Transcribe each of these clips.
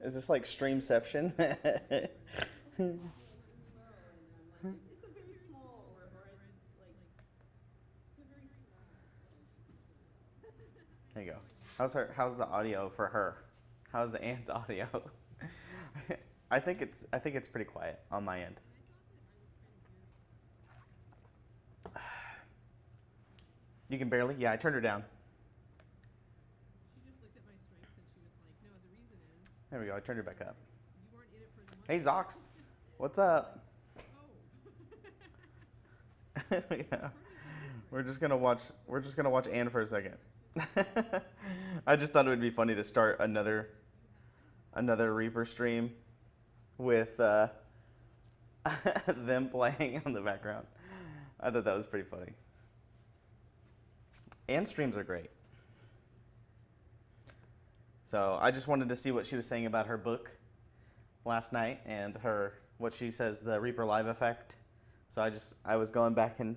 Is this like streamception? There you go. How's the audio for her? How's the Ant's audio? I think it's pretty quiet on my end. You can barely? Yeah, I turned her down. There we go. I turned her back up. Hey, Zox. What's up? Yeah. We're just gonna watch Ann for a second. I just thought it would be funny to start another Reaper stream with them playing on the background. I thought that was pretty funny. Ann streams are great. So I just wanted to see what she was saying about her book last night and what she says the ReaperLive effect. So I was going back and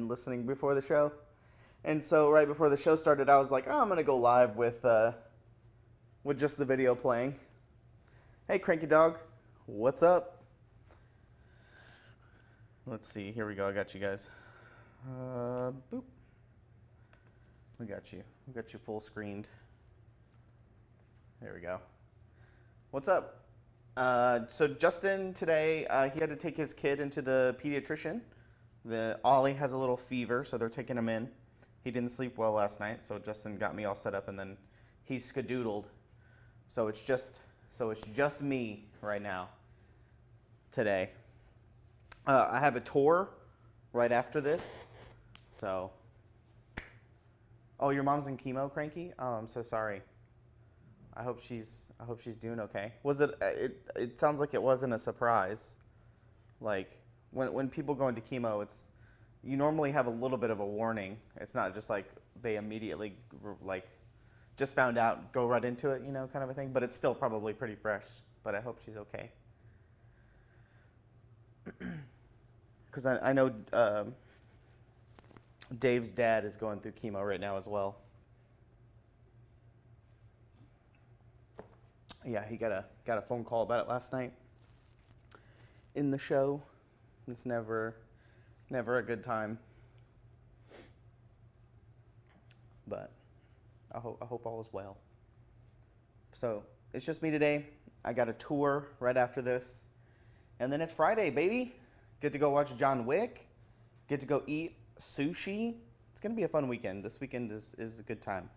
listening before the show. And so right before the show started, I was like, oh, I'm going to go live with just the video playing. Hey, Cranky Dog. What's up? Let's see. Here we go. I got you guys. Boop. We got you. We got you full screened. There we go. What's up? So Justin today, he had to take his kid into the pediatrician. Ollie has a little fever, so they're taking him in. He didn't sleep well last night, so Justin got me all set up, and then he skedoodled. So it's just me right now today. I have a tour right after this. So, oh, your mom's in chemo, Cranky? Oh, I'm so sorry. I hope she's doing okay. Was it? It sounds like it wasn't a surprise. Like when people go into chemo, you normally have a little bit of a warning. It's not just like they immediately like just found out, go right into it, kind of a thing. But it's still probably pretty fresh. But I hope she's okay. Because I know Dave's dad is going through chemo right now as well. Yeah, he got a phone call about it last night in the show. It's never a good time. But I hope all is well. So it's just me today. I got a tour right after this. And then it's Friday, baby. Get to go watch John Wick. Get to go eat sushi. It's going to be a fun weekend. This weekend is a good time.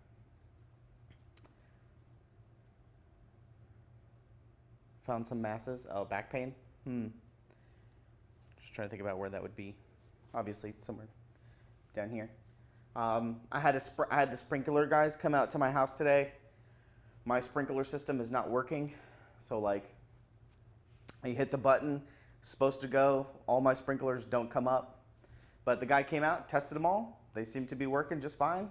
Found some masses. Oh, back pain? Just trying to think about where that would be. Obviously, it's somewhere down here. I had the sprinkler guys come out to my house today. My sprinkler system is not working. So, like, I hit the button, supposed to go. All my sprinklers don't come up. But the guy came out, tested them all. They seem to be working just fine.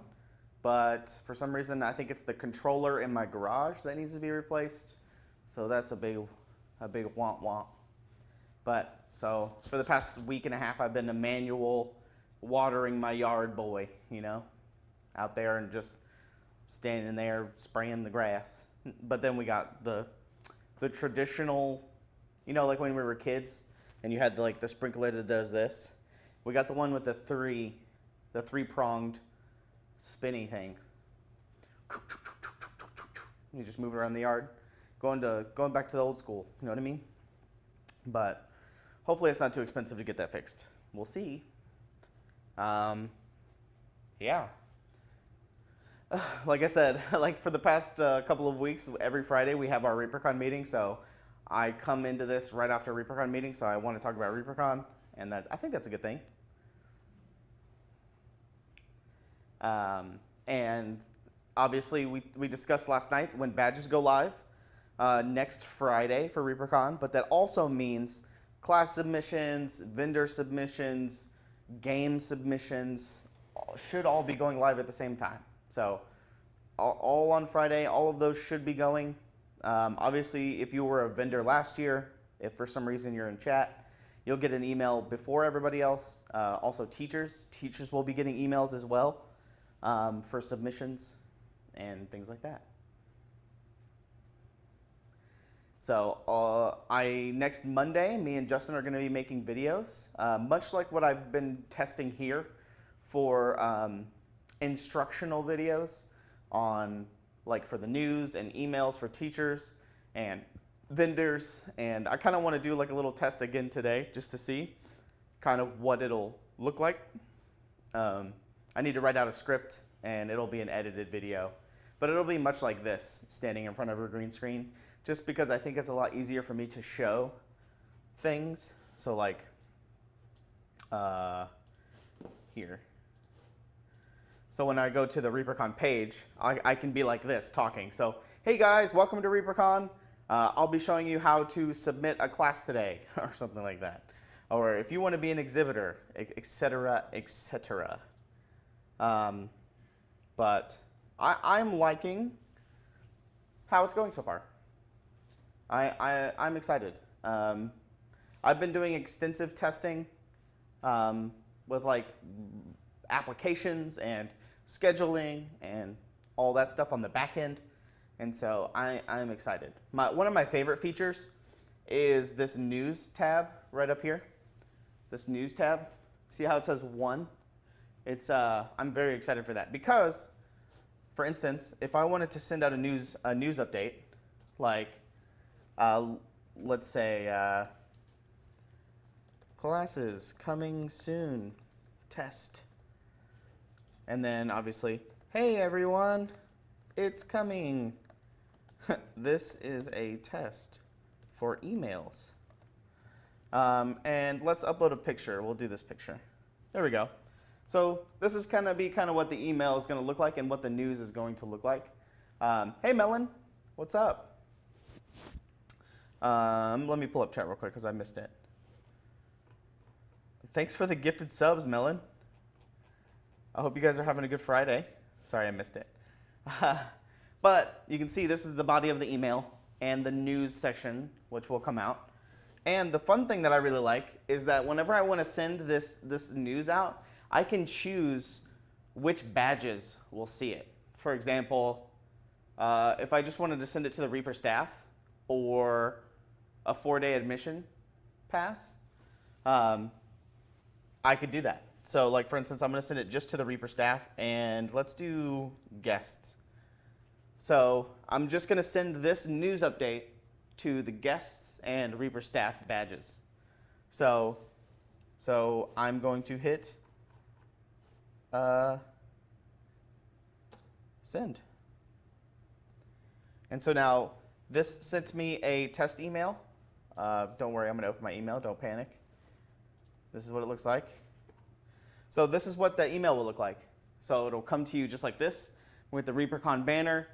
But for some reason, I think it's the controller in my garage that needs to be replaced. So that's a big womp. But so for the past week and a half, I've been a manual watering my yard boy, out there and just standing there spraying the grass. But then we got the traditional, like when we were kids and you had the sprinkler that does this. We got the one with the three-pronged spinny thing. You just move it around the yard. Going back to the old school, you know what I mean? But hopefully it's not too expensive to get that fixed. We'll see. Yeah. Like I said, for the past couple of weeks, every Friday we have our ReaperCon meeting. So I come into this right after ReaperCon meeting, so I want to talk about ReaperCon, and I think that's a good thing. And obviously we discussed last night when badges go live. Next Friday for ReaperCon, but that also means class submissions, vendor submissions, game submissions should all be going live at the same time. So all on Friday, all of those should be going. Obviously, if you were a vendor last year, if for some reason you're in chat, you'll get an email before everybody else. Also teachers will be getting emails as well for submissions and things like that. So next Monday, me and Justin are going to be making videos, much like what I've been testing here for instructional videos on like for the news and emails for teachers and vendors. And I kind of want to do like a little test again today just to see kind of what it'll look like. I need to write out a script and it'll be an edited video, but it'll be much like this, standing in front of a green screen, just because I think it's a lot easier for me to show things. So like here. So when I go to the ReaperCon page, I can be like this talking. So, hey guys, welcome to ReaperCon. I'll be showing you how to submit a class today or something like that. Or if you want to be an exhibitor, etc., etc. But I'm liking how it's going so far. I'm excited. I've been doing extensive testing with like applications and scheduling and all that stuff on the back end. And so I'm excited. One of my favorite features is this news tab right up here. This news tab. See how it says 1? It's I'm very excited for that because, for instance, if I wanted to send out a news update, like let's say classes coming soon, test, and then obviously, hey everyone, it's coming. This is a test for emails. And let's upload a picture. We'll do this picture. There we go. So this is kind of what the email is going to look like and what the news is going to look like. Hey Melon, what's up? Let me pull up chat real quick because I missed it. Thanks for the gifted subs, Melon. I hope you guys are having a good Friday. Sorry I missed it. But you can see this is the body of the email and the news section, which will come out. And the fun thing that I really like is that whenever I want to send this news out, I can choose which badges will see it. For example, if I just wanted to send it to the Reaper staff or a 4-day admission pass, I could do that. So like for instance, I'm going to send it just to the Reaper staff, and let's do guests. So I'm just going to send this news update to the guests and Reaper staff badges. So I'm going to hit send. And so now this sent me a test email. Don't worry, I'm going to open my email. Don't panic. This is what it looks like. So this is what the email will look like. So it'll come to you just like this with the ReaperCon banner.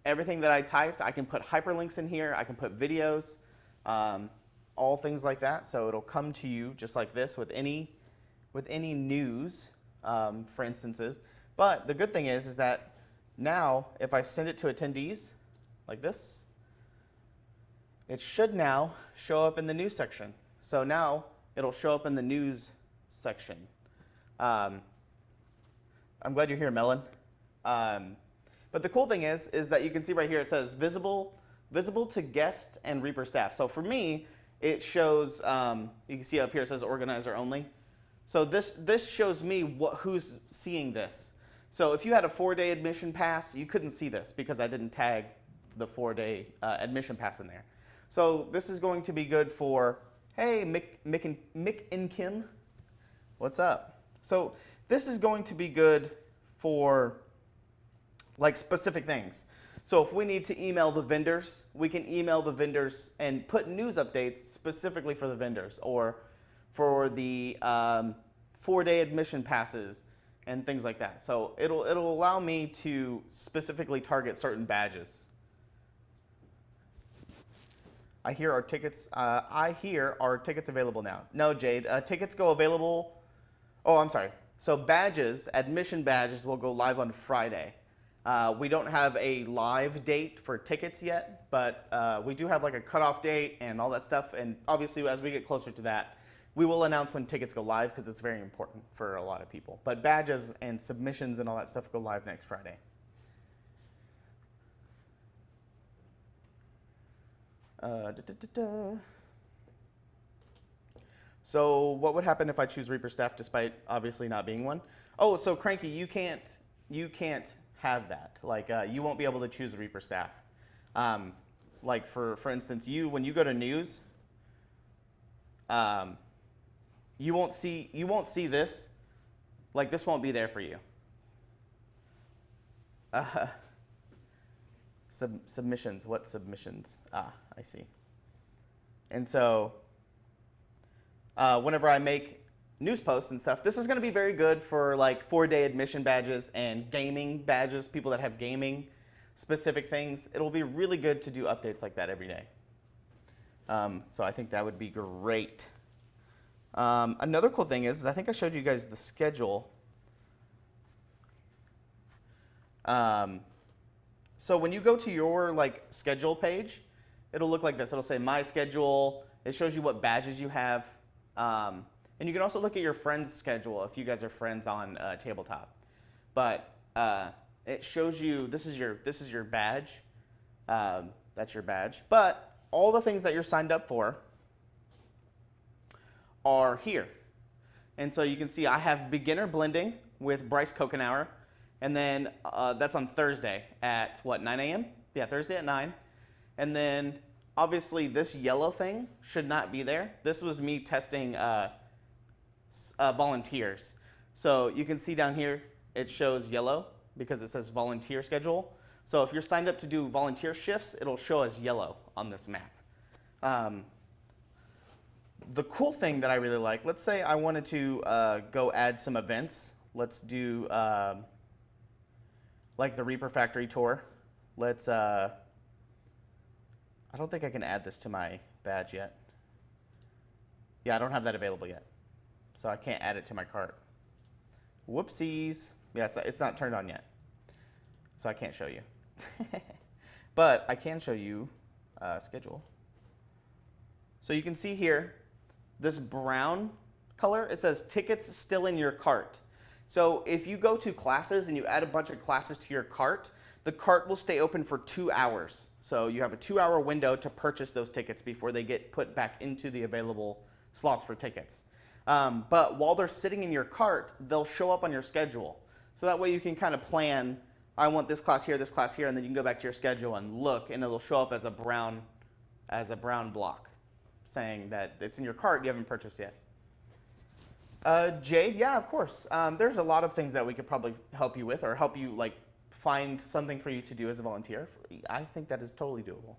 Everything that I typed, I can put hyperlinks in here. I can put videos, all things like that. So it'll come to you just like this with any news, for instances. But the good thing is that now if I send it to attendees like this, it should now show up in the news section. So now it'll show up in the news section. I'm glad you're here, Melon. But the cool thing is that you can see right here it says visible to guest and Reaper staff. So for me, it shows, you can see up here it says organizer only. So this shows me who's seeing this. So if you had a 4-day admission pass, you couldn't see this because I didn't tag the 4-day admission pass in there. So this is going to be good for, hey, Mick and Kim, what's up? So this is going to be good for like specific things. So if we need to email the vendors, we can email the vendors and put news updates specifically for the vendors or for the 4-day admission passes and things like that. So it'll allow me to specifically target certain badges. I hear our tickets available now. No, Jade, tickets go available. Oh, I'm sorry. So badges, admission badges will go live on Friday. We don't have a live date for tickets yet, but we do have like a cutoff date and all that stuff. And obviously, as we get closer to that, we will announce when tickets go live because it's very important for a lot of people. But badges and submissions and all that stuff go live next Friday. So what would happen if I choose Reaper Staff despite obviously not being one? Oh, so Cranky, you can't have that. Like you won't be able to choose Reaper Staff. Like for instance, when you go to news, you won't see this. Like this won't be there for you. Submissions. What submissions? Ah, I see. And so whenever I make news posts and stuff, this is going to be very good for like 4-day admission badges and gaming badges, people that have gaming specific things. It'll be really good to do updates like that every day. So I think that would be great. Another cool thing is I think I showed you guys the schedule. So when you go to your like schedule page, it'll look like this. It'll say my schedule. It shows you what badges you have. And you can also look at your friends' schedule if you guys are friends on tabletop. But it shows you this is your badge. That's your badge. But all the things that you're signed up for are here. And so you can see I have beginner blending with Bryce Kokenauer. And then that's on Thursday at what, 9 a.m.? Yeah, Thursday at 9. And then obviously this yellow thing should not be there. This was me testing volunteers. So you can see down here it shows yellow because it says volunteer schedule. So if you're signed up to do volunteer shifts, it'll show as yellow on this map. The cool thing that I really like, let's say I wanted to go add some events. Let's do like the Reaper Factory tour. Let's, I don't think I can add this to my badge yet. Yeah, I don't have that available yet. So I can't add it to my cart. Whoopsies. Yeah, it's not turned on yet. So I can't show you. But I can show you schedule. So you can see here, this brown color, it says tickets still in your cart. So if you go to classes and you add a bunch of classes to your cart, the cart will stay open for 2 hours. So you have a 2-hour window to purchase those tickets before they get put back into the available slots for tickets. But while they're sitting in your cart, they'll show up on your schedule. So that way you can kind of plan, I want this class here, and then you can go back to your schedule and look, and it'll show up as a brown block saying that it's in your cart, you haven't purchased yet. Jade, yeah, of course. There's a lot of things that we could probably help you with or help you like find something for you to do as a volunteer. I think that is totally doable.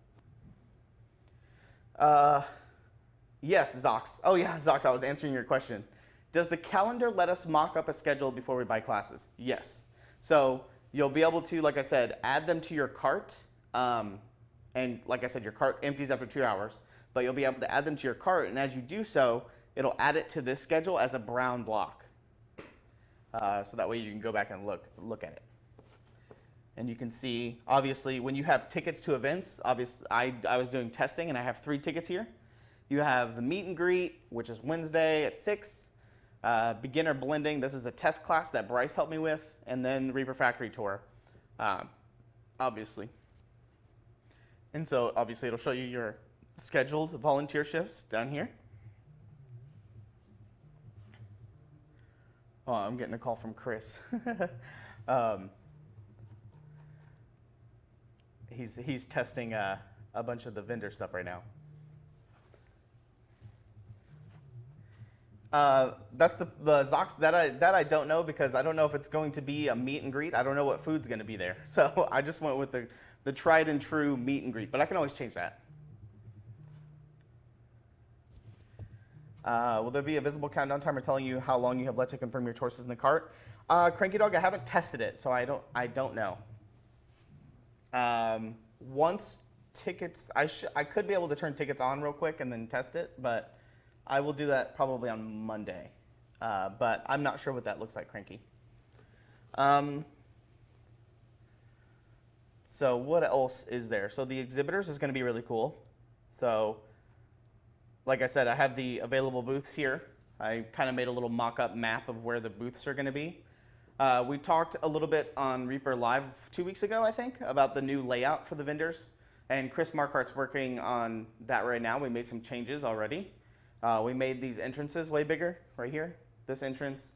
Yes, Zox. Oh yeah, Zox, I was answering your question. Does the calendar let us mock up a schedule before we buy classes? Yes. So you'll be able to, like I said, add them to your cart. And like I said, your cart empties after 2 hours. But you'll be able to add them to your cart. And as you do so, it'll add it to this schedule as a brown block. So that way you can go back and look at it. And you can see, obviously, when you have tickets to events, obviously I was doing testing and I have 3 tickets here. You have the meet and greet, which is Wednesday at 6. Beginner blending, this is a test class that Bryce helped me with. And then Reaper Factory tour, obviously. And so obviously it'll show you your scheduled volunteer shifts down here. Oh, I'm getting a call from Chris. He's testing a bunch of the vendor stuff right now. That's the Zox that I don't know because I don't know if it's going to be a meet and greet. I don't know what food's going to be there. So I just went with the tried and true meet and greet, but I can always change that. Will there be a visible countdown timer telling you how long you have left to confirm your choices in the cart? Cranky Dog, I haven't tested it, so I don't know. Once tickets, I could be able to turn tickets on real quick and then test it, but I will do that probably on Monday. But I'm not sure what that looks like, Cranky. So what else is there? So the exhibitors is going to be really cool. So like I said, I have the available booths here. I kind of made a little mock-up map of where the booths are going to be. We talked a little bit on Reaper Live 2 weeks ago, I think, about the new layout for the vendors And Chris Marquardt's working on that right now. We made some changes already. We made these entrances way bigger right here. This entrance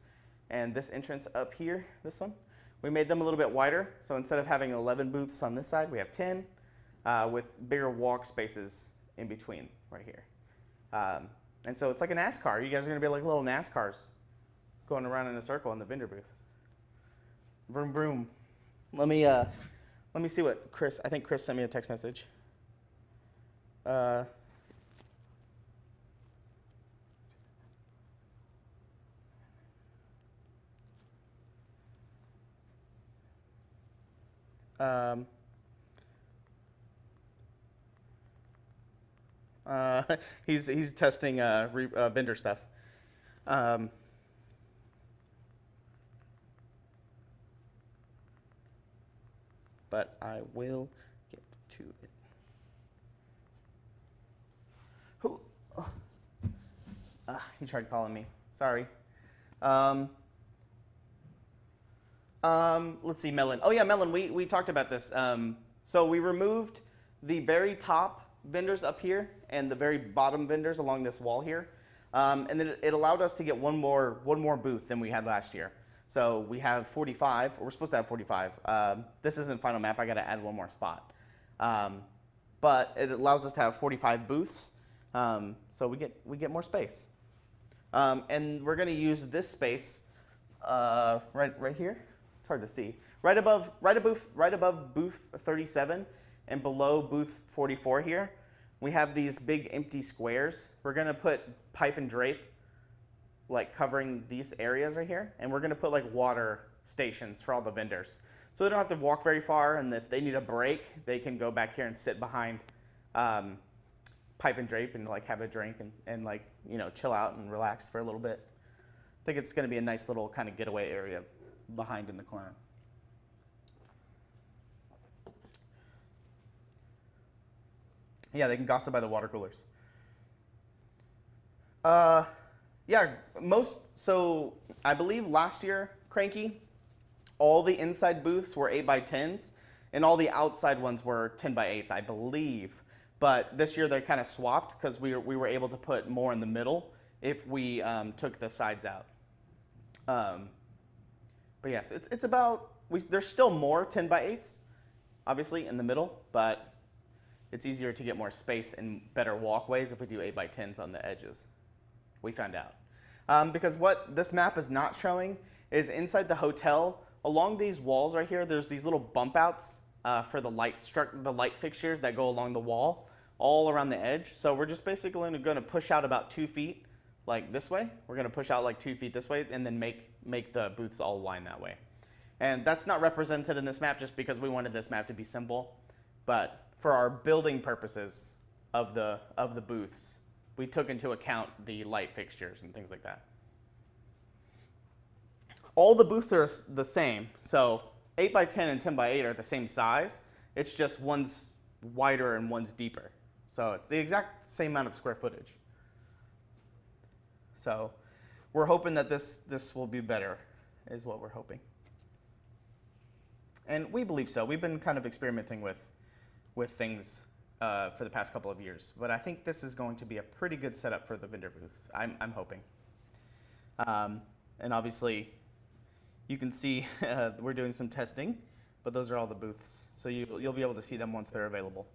and this entrance up here, this one. We made them a little bit wider. So instead of having 11 booths on this side, we have 10 with bigger walk spaces in between right here. And so it's like a NASCAR. You guys are going to be like little NASCARs going around in a circle in the vendor booth. Vroom, vroom. Let me see what Chris, I think Chris sent me a text message. He's testing vendor stuff. But I will get to it. Who? Oh. He tried calling me. Sorry. Let's see, Melon. Oh yeah, Melon, we talked about this. So we removed the very top vendors up here and the very bottom vendors along this wall here. And then it allowed us to get one more booth than we had last year. So we have 45, or we're supposed to have 45. This isn't final map, I gotta add one more spot. But it allows us to have 45 booths, so we get more space. And we're gonna use this space right here. It's hard to see. Right above booth 37 and below booth 44 here, we have these big empty squares. We're gonna put pipe and drape like covering these areas right here, and we're gonna put like water stations for all the vendors. So they don't have to walk very far, and if they need a break, they can go back here and sit behind pipe and drape and like have a drink and like, you know, chill out and relax for a little bit. I think it's gonna be a nice little kind of getaway area behind in the corner. Yeah, they can gossip by the water coolers. Yeah, so I believe last year, Cranky, all the inside booths were 8x10s, and all the outside ones were 10x8s, I believe. But this year they kind of swapped because we were able to put more in the middle if we took the sides out. But yes, it's about, there's still more 10x8s, obviously, in the middle, but it's easier to get more space and better walkways if we do 8x10s on the edges. We found out. Because what this map is not showing is inside the hotel, along these walls right here, there's these little bump outs for the light fixtures that go along the wall, all around the edge. So we're just basically going to push out about 2 feet, like this way. We're going to push out like 2 feet this way, and then make the booths all line that way. And that's not represented in this map just because we wanted this map to be simple, but for our building purposes of the booths, we took into account the light fixtures and things like that. All the booths are the same. So 8x10 and 10x8 are the same size. It's just one's wider and one's deeper. So it's the exact same amount of square footage. So we're hoping that this will be better, is what we're hoping. And we believe so. We've been kind of experimenting with things for the past couple of years. But I think this is going to be a pretty good setup for the vendor booths. I'm hoping. And obviously, you can see we're doing some testing, but those are all the booths. So you'll be able to see them once they're available.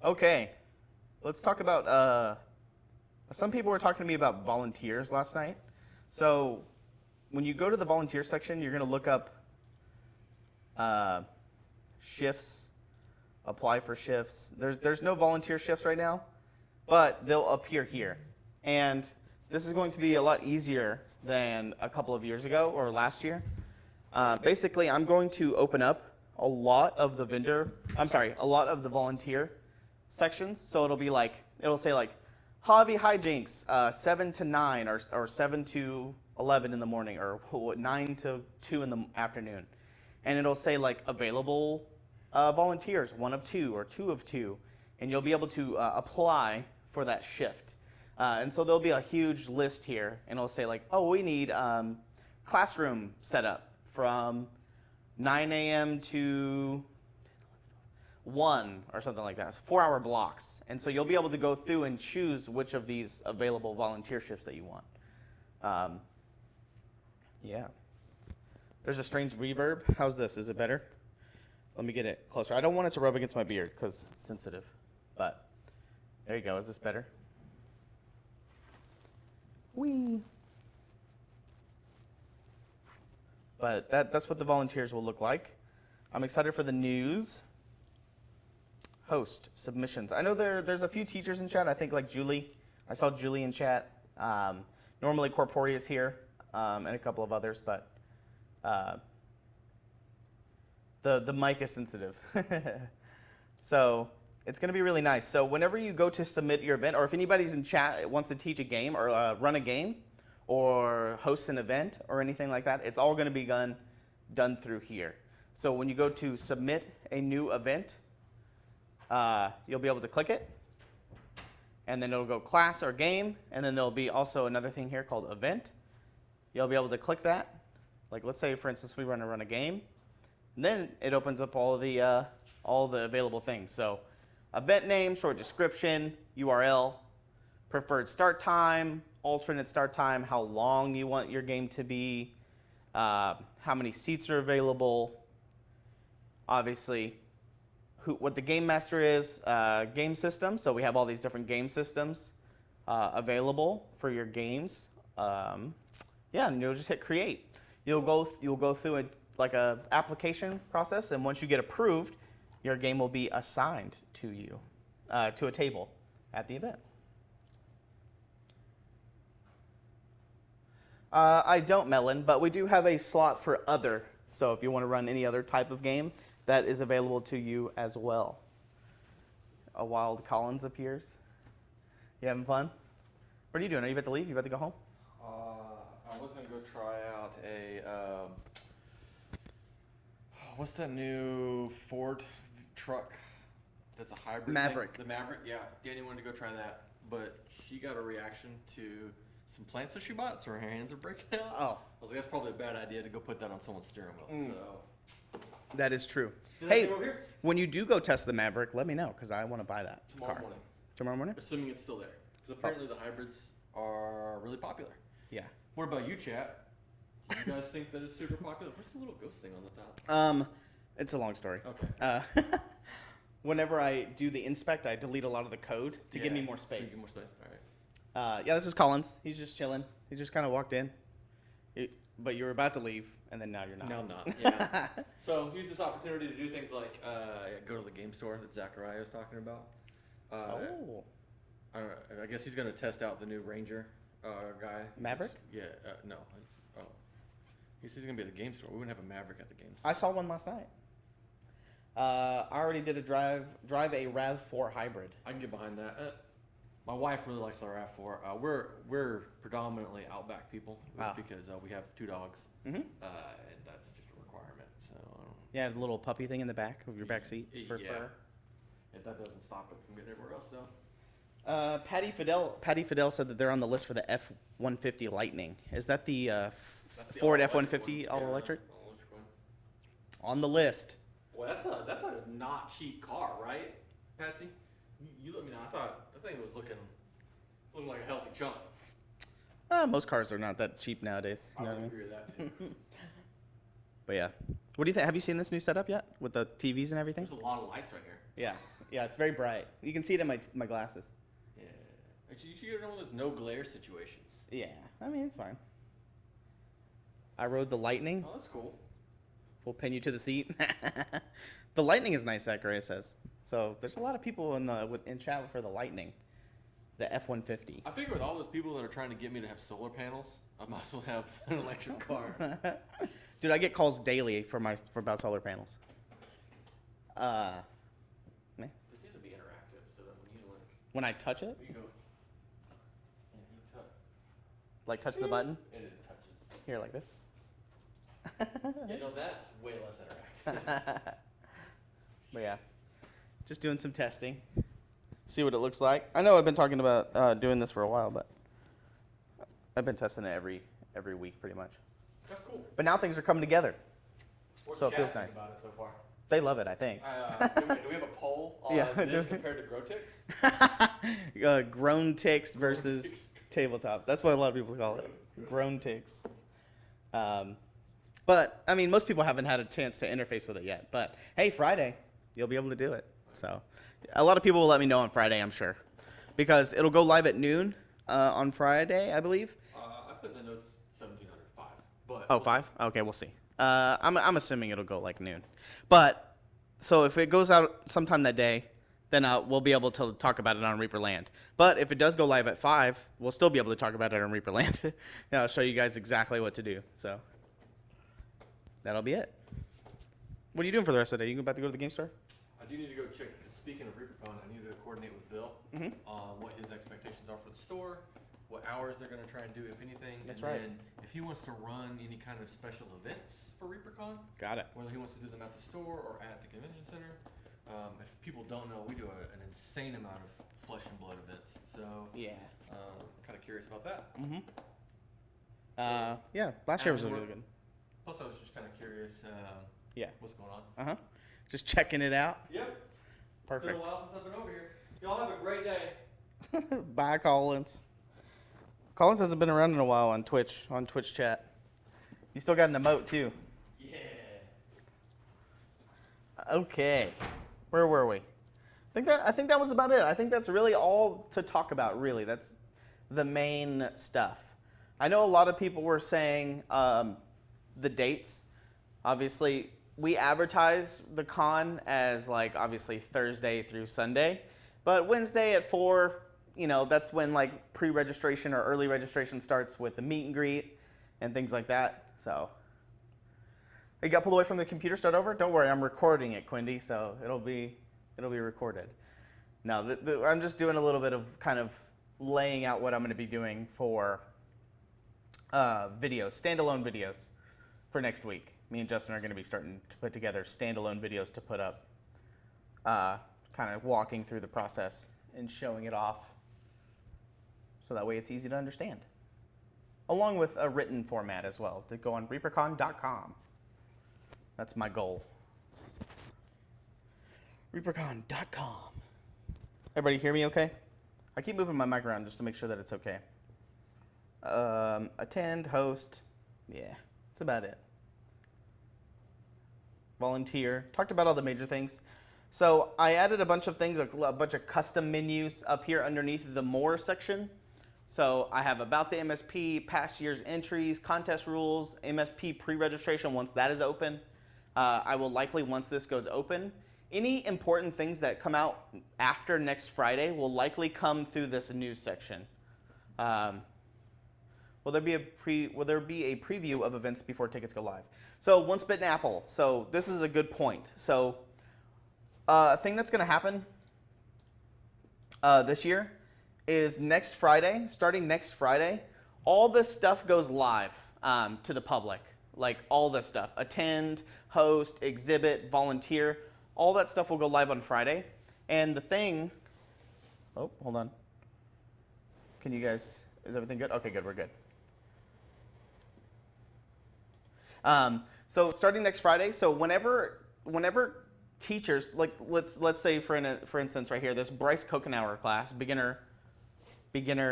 Okay, let's talk about, some people were talking to me about volunteers last night. So when you go to the volunteer section, you're gonna look up shifts, apply for shifts. There's no volunteer shifts right now, but they'll appear here. And this is going to be a lot easier than a couple of years ago or last year. Basically, I'm going to open up a lot of the volunteer sections. So it'll say like hobby hijinks 7 to 9 or 7 to 11 in the morning or 9 to 2 in the afternoon. And it'll say like available volunteers, 1 of 2 or 2 of 2, and you'll be able to apply for that shift. And so there'll be a huge list here, and it'll say like, oh, we need classroom setup from 9 a.m. to 1 or something like that. It's 4-hour blocks. And so you'll be able to go through and choose which of these available volunteer shifts that you want. Yeah. There's a strange reverb. How's this? Is it better? Let me get it closer. I don't want it to rub against my beard because it's sensitive. But there you go. Is this better? Whee! But that's what the volunteers will look like. I'm excited for the news. Host submissions. I know there's a few teachers in chat. I think like Julie. I saw Julie in chat. Normally Corporea's here, and a couple of others, but the mic is sensitive. So it's going to be really nice. So whenever you go to submit your event, or if anybody's in chat wants to teach a game or run a game or host an event or anything like that, it's all going to be done through here. So when you go to submit a new event, you'll be able to click it, and then it'll go class or game, and then there'll be also another thing here called event. You'll be able to click that. Like let's say, for instance, we want to run a game, and then it opens up all the available things. So event name, short description, URL, preferred start time, alternate start time, how long you want your game to be, how many seats are available, obviously what the game master is, game system. So we have all these different game systems available for your games. Yeah, and you'll just hit create. You'll go through like a application process, and once you get approved, your game will be assigned to you, to a table at the event. I don't, Melon, but we do have a slot for other. So if you want to run any other type of game, that is available to you as well. A wild Collins appears. You having fun? What are you doing? Are you about to leave? You about to go home? I was going to go try out a, what's that new Ford truck that's a hybrid Maverick. Thing? The Maverick, yeah. Danny wanted to go try that, but she got a reaction to some plants that she bought, so her hands are breaking out. Oh. I was like, that's probably a bad idea to go put that on someone's steering wheel. So. That is true. Did I Hey, go over here? when you do go test the Maverick, let me know, because I want to buy that Tomorrow car. morning. Tomorrow morning? Assuming it's still there. Because apparently the hybrids are really popular. Yeah. What about you, chat? Do you guys think that it's super popular? What's the little ghost thing on the top? It's a long story. Okay. Whenever I do the inspect, I delete a lot of the code to give me more space. So you get more space. All right. Yeah, this is Collins. He's just chilling. He just kind of walked in. But you were about to leave, and then now you're not. Now I'm not. Yeah. So use this opportunity to do things like go to the game store that Zachariah was talking about. I guess he's going to test out the new Ranger guy. Maverick? Yeah. No. Oh. He says he's going to be at the game store. We wouldn't have a Maverick at the game store. I saw one last night. I already did a drive a RAV4 hybrid. I can get behind that. My wife really likes the RAV4. We're predominantly Outback people because we have 2 dogs, and that's just a requirement. So yeah, the little puppy thing in the back of your back seat for fur. If that doesn't stop it from getting everywhere else, though. Patty Fidel said that they're on the list for the F-150 Lightning. Is that the Ford F-150 all electric? On the list. Well, that's a not cheap car, right, Patsy? You let me know. I thought that thing was looking like a healthy chunk. Most cars are not that cheap nowadays. I would agree with that too. But yeah, what do you think? Have you seen this new setup yet with the TVs and everything? There's a lot of lights right here. Yeah, it's very bright. You can see it in my glasses. Yeah, actually, you should get one of those no glare situations. Yeah, I mean it's fine. I rode the Lightning. Oh, that's cool. We'll pin you to the seat. The Lightning is nice, Zachariah says. So there's a lot of people in chat for the Lightning, the F-150. I figure with all those people that are trying to get me to have solar panels, I might as well have an electric car. Dude, I get calls daily for about solar panels. This needs to be interactive so that when I touch it, you go, like touch the button, and it touches. here like this. That's way less interactive. But yeah, just doing some testing. See what it looks like. I know I've been talking about doing this for a while, but I've been testing it every week pretty much. That's cool. But now things are coming together. What's So it feels Chad nice. think about it so far? They love it, I think. Do we have a poll on this compared to Grow Ticks? Grown Ticks versus tabletop. That's what a lot of people call it. Grown Ticks. But, I mean, most people haven't had a chance to interface with it yet. But, hey, Friday, you'll be able to do it. So, a lot of people will let me know on Friday, I'm sure. Because it'll go live at noon on Friday, I believe. I put in the notes 1705. But oh, 5? Okay, we'll see. I'm assuming it'll go like noon. But, so if it goes out sometime that day, then we'll be able to talk about it on ReaperLand. But if it does go live at 5, we'll still be able to talk about it on ReaperLand. And I'll show you guys exactly what to do. So, that'll be it. What are you doing for the rest of the day? You about to go to the game store? I do need to go check. Speaking of ReaperCon, I need to coordinate with Bill on what his expectations are for the store, what hours they're going to try and do, if anything. That's and right. then if he wants to run any kind of special events for ReaperCon, got it. whether he wants to do them at the store or at the convention center. If people don't know, we do an insane amount of flesh and blood events. So Yeah. kind of curious about that. Yeah, last year was really good. Plus, I was just kind of curious. Yeah. What's going on? Just checking it out. Yep. Perfect. It's been a while since I've been over here. Y'all have a great day. Bye, Collins. Collins hasn't been around in a while on Twitch chat. You still got an emote too. Yeah. Okay. Where were we? I think that was about it. I think that's really all to talk about, really. That's the main stuff. I know a lot of people were saying the dates. Obviously, we advertise the con as like obviously Thursday through Sunday, but Wednesday at 4, that's when like pre-registration or early registration starts with the meet and greet and things like that. So, you got pulled away from the computer. Start over. Don't worry, I'm recording it, Quindy, so it'll be recorded. No, I'm just doing a little bit of kind of laying out what I'm going to be doing for videos, standalone videos for next week. Me and Justin are going to be starting to put together standalone videos to put up, kind of walking through the process and showing it off so that way it's easy to understand. Along with a written format as well to go on reapercon.com. That's my goal. reapercon.com. Everybody hear me okay? I keep moving my mic around just to make sure that it's okay. Attend, host, yeah, that's about it. Volunteer, talked about all the major things. So I added a bunch of things, a bunch of custom menus up here underneath the more section. So I have about the MSP, past year's entries, contest rules, MSP pre-registration once that is open. I will likely, once this goes open, any important things that come out after next Friday will likely come through this news section. Will there be a preview of events before tickets go live? So Once Bitten Apple. So this is a good point. So a thing that's going to happen this year is next Friday, starting next Friday, all this stuff goes live to the public. Like all this stuff. Attend, host, exhibit, volunteer. All that stuff will go live on Friday. And the thing, oh, hold on. Can you guys, is everything good? Okay, good, we're good. So starting next Friday, so whenever teachers, like let's say for instance right here, this Bryce Kokenauer class, beginner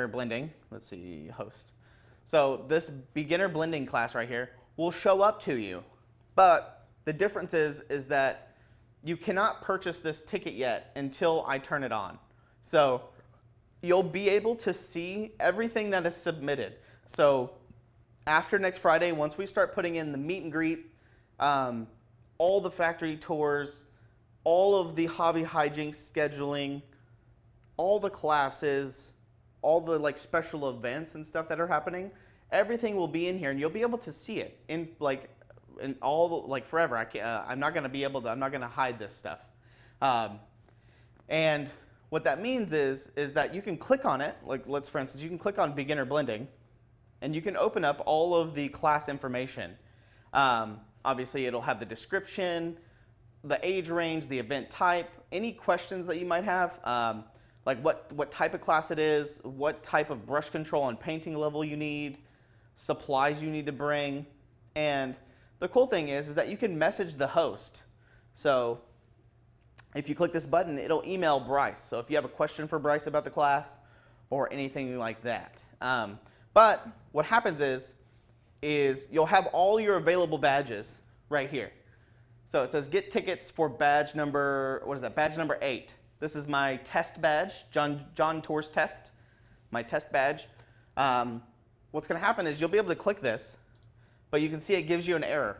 blending, let's see, host. So this beginner blending class right here will show up to you, but the difference is that you cannot purchase this ticket yet until I turn it on. So you'll be able to see everything that is submitted. So after next Friday, once we start putting in the meet and greet, all the factory tours, all of the hobby hijinks scheduling, all the classes, all the like special events and stuff that are happening, everything will be in here, and you'll be able to see it in all the, like forever. I'm not gonna hide this stuff. And what that means is that you can click on it. Like for instance, you can click on beginner blending, and you can open up all of the class information. Obviously, it'll have the description, the age range, the event type, any questions that you might have, like what type of class it is, what type of brush control and painting level you need, supplies you need to bring. And the cool thing is that you can message the host. So if you click this button, it'll email Bryce. So if you have a question for Bryce about the class or anything like that. But what happens is you'll have all your available badges right here. So it says get tickets for badge number, what is that, badge number 8. This is my test badge, John Tours test, my test badge. What's going to happen is you'll be able to click this, but you can see it gives you an error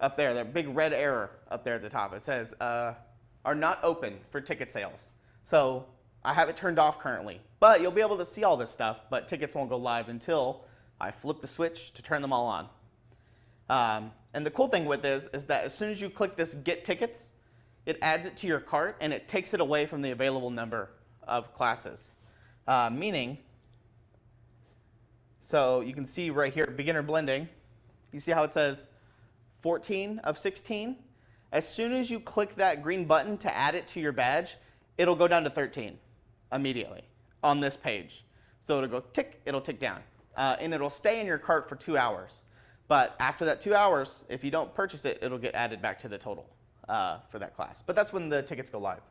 up there, that big red error up there at the top. It says, are not open for ticket sales. So I have it turned off currently, but you'll be able to see all this stuff, but tickets won't go live until I flip the switch to turn them all on. And the cool thing with this is that as soon as you click this get tickets, it adds it to your cart and it takes it away from the available number of classes. Meaning, so you can see right here, beginner blending, you see how it says 14 of 16? As soon as you click that green button to add it to your badge, it'll go down to 13 immediately on this page. So it'll go tick, it'll tick down. And it'll stay in your cart for 2 hours. But after that 2 hours, if you don't purchase it, it'll get added back to the total for that class. But that's when the tickets go live.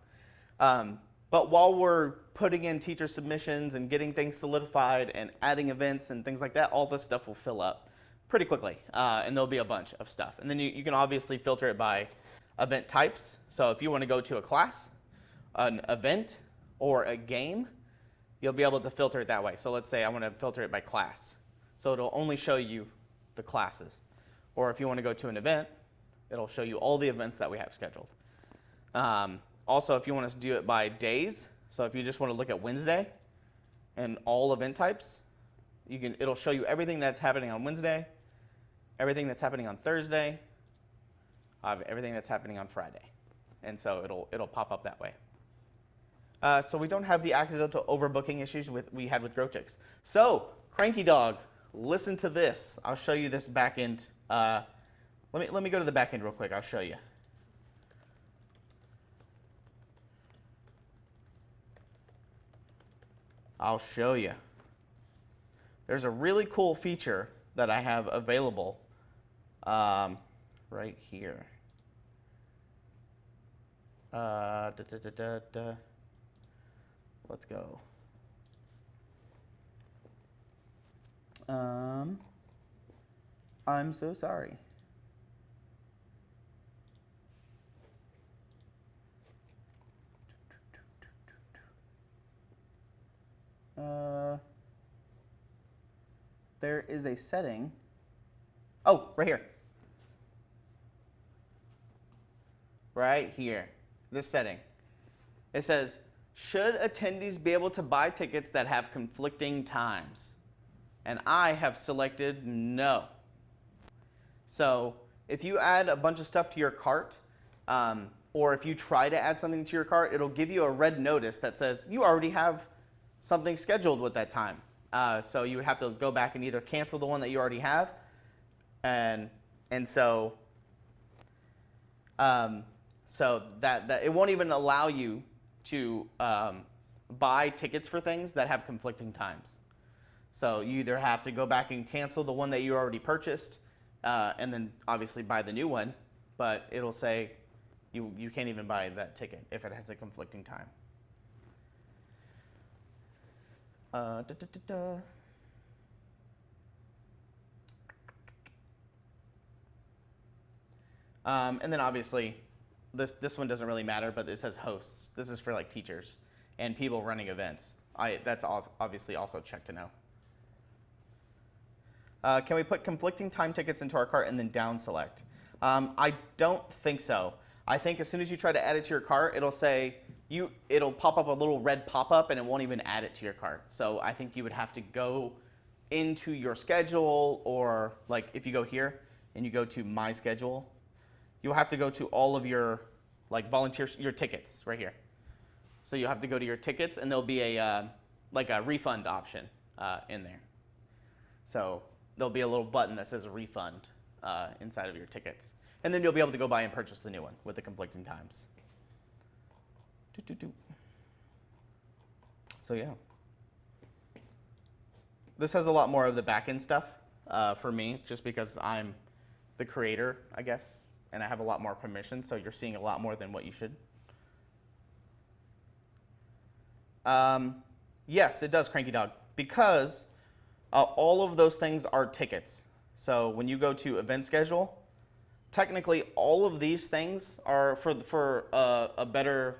But while we're putting in teacher submissions and getting things solidified and adding events and things like that, all this stuff will fill up pretty quickly. And there'll be a bunch of stuff. And then you can obviously filter it by event types. So if you want to go to a class, an event, or a game, you'll be able to filter it that way. So let's say I want to filter it by class. So it'll only show you the classes. Or if you want to go to an event, it'll show you all the events that we have scheduled. Also, if you want to do it by days, so if you just want to look at Wednesday and all event types, it'll show you everything that's happening on Wednesday, everything that's happening on Thursday, everything that's happening on Friday. And so it'll pop up that way. So we don't have the accidental overbooking issues we had with GrowTix. So, Cranky Dog, listen to this. I'll show you this backend. Let me go to the backend real quick. I'll show you. I'll show you. There's a really cool feature that I have available right here. Let's go. I'm so sorry. There is a setting. Oh, right here. Right here. This setting. It says, should attendees be able to buy tickets that have conflicting times? And I have selected no. So if you add a bunch of stuff to your cart, or if you try to add something to your cart, it'll give you a red notice that says you already have something scheduled with that time. So you would have to go back and either cancel the one that you already have, and so that it won't even allow you to buy tickets for things that have conflicting times. So you either have to go back and cancel the one that you already purchased, and then obviously buy the new one, but it'll say you can't even buy that ticket if it has a conflicting time. And then obviously, this one doesn't really matter, but it says hosts. This is for like teachers and people running events. That's obviously also checked to know. Can we put conflicting time tickets into our cart and then down select? I don't think so. I think as soon as you try to add it to your cart, it'll say it'll pop up a little red pop-up and it won't even add it to your cart. So I think you would have to go into your schedule, or like if you go here and you go to my schedule, you'll have to go to all of your like your tickets right here. So you'll have to go to your tickets and there'll be a like a refund option in there. So there'll be a little button that says refund inside of your tickets. And then you'll be able to go by and purchase the new one with the conflicting times. So yeah. This has a lot more of the back-end stuff for me, just because I'm the creator, I guess, and I have a lot more permission, so you're seeing a lot more than what you should. Yes, it does, Cranky Dog, because all of those things are tickets. So when you go to event schedule, technically all of these things are, for a better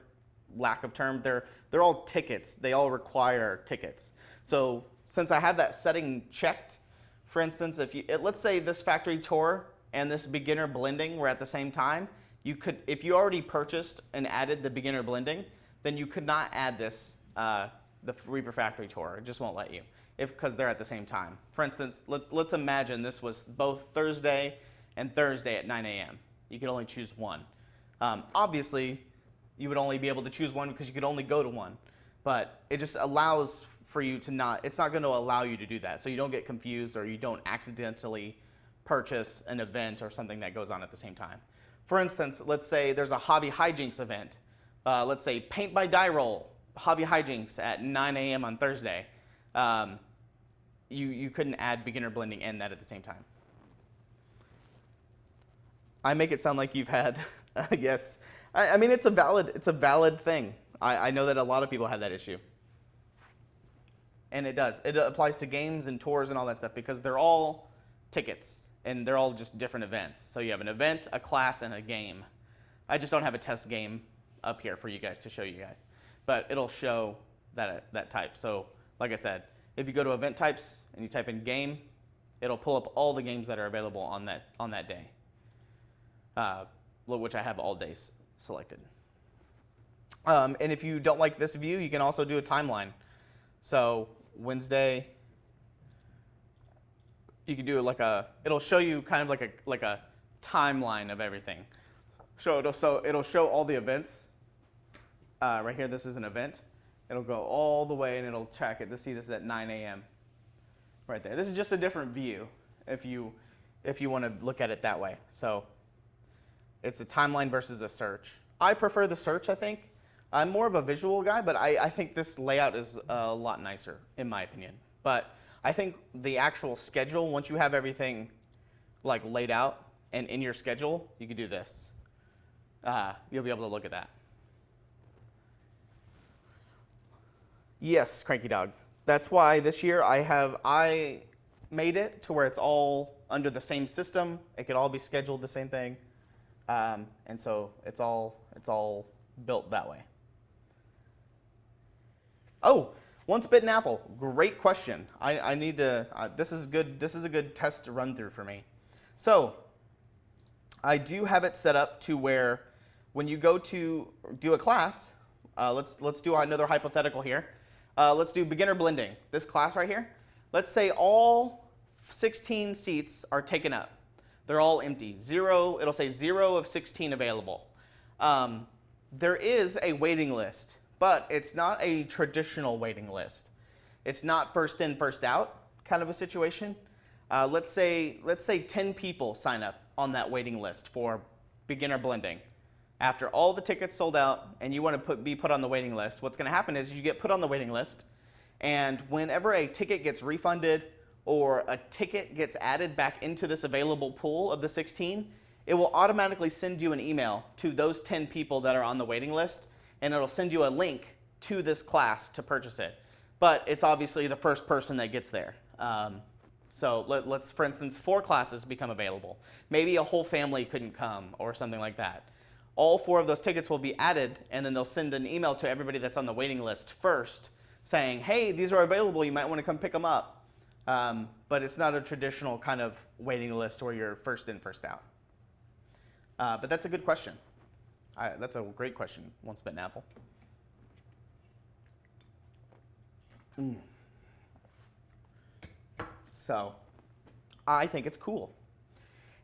lack of term, they're all tickets. They all require tickets. So since I have that setting checked, for instance, let's say this factory tour and this beginner blending were at the same time, if you already purchased and added the beginner blending, then you could not add this, the Reaper factory tour. It just won't let you, because they're at the same time. For instance, let's imagine this was both Thursday and Thursday at 9 a.m. You could only choose one. Obviously, you would only be able to choose one because you could only go to one. But it just allows for you to it's not going to allow you to do that. So you don't get confused or you don't accidentally purchase an event or something that goes on at the same time. For instance, let's say there's a hobby hijinks event. Let's say paint by die roll, hobby hijinks at 9 a.m. on Thursday. You couldn't add beginner blending and that at the same time. I make it sound like you've had, yes. I mean, it's a valid thing. I know that a lot of people have that issue. And it does. It applies to games and tours and all that stuff because they're all tickets and they're all just different events. So you have an event, a class, and a game. I just don't have a test game up here for you guys to show you guys. But it'll show that type. So like I said, if you go to event types and you type in game, it'll pull up all the games that are available on that day, which I have all days selected. And if you don't like this view, you can also do a timeline. So Wednesday, you can do it'll show you kind of like a timeline of everything. So it'll show all the events. Right here, this is an event. It'll go all the way and it'll track it. This is at 9 a.m. right there. This is just a different view if you want to look at it that way. So it's a timeline versus a search. I prefer the search, I think. I'm more of a visual guy, but I think this layout is a lot nicer, in my opinion. But I think the actual schedule, once you have everything like laid out and in your schedule, you can do this. You'll be able to look at that. Yes, Cranky Dog. That's why this year I made it to where it's all under the same system. It could all be scheduled the same thing. And so it's all built that way. Oh, Once Bitten Apple, great question. I need to, this is good. This is a good test to run through for me. So I do have it set up to where when you go to do a class, let's do another hypothetical here. Let's do beginner blending. This class right here. Let's say all 16 seats are taken up. They're all empty. It'll say 0 of 16 available. There is a waiting list, but it's not a traditional waiting list. It's not first in, first out kind of a situation. Let's say 10 people sign up on that waiting list for beginner blending. After all the tickets sold out and you want to be put on the waiting list, what's going to happen is you get put on the waiting list, and whenever a ticket gets refunded or a ticket gets added back into this available pool of the 16, it will automatically send you an email to those 10 people that are on the waiting list, and it'll send you a link to this class to purchase it. But it's obviously the first person that gets there. So let's, for instance, 4 classes become available. Maybe a whole family couldn't come or something like that. All 4 of those tickets will be added, and then they'll send an email to everybody that's on the waiting list first saying, hey, these are available, you might want to come pick them up. But it's not a traditional kind of waiting list where you're first in, first out. But that's a good question. That's a great question, Once Bitten Apple. So I think it's cool.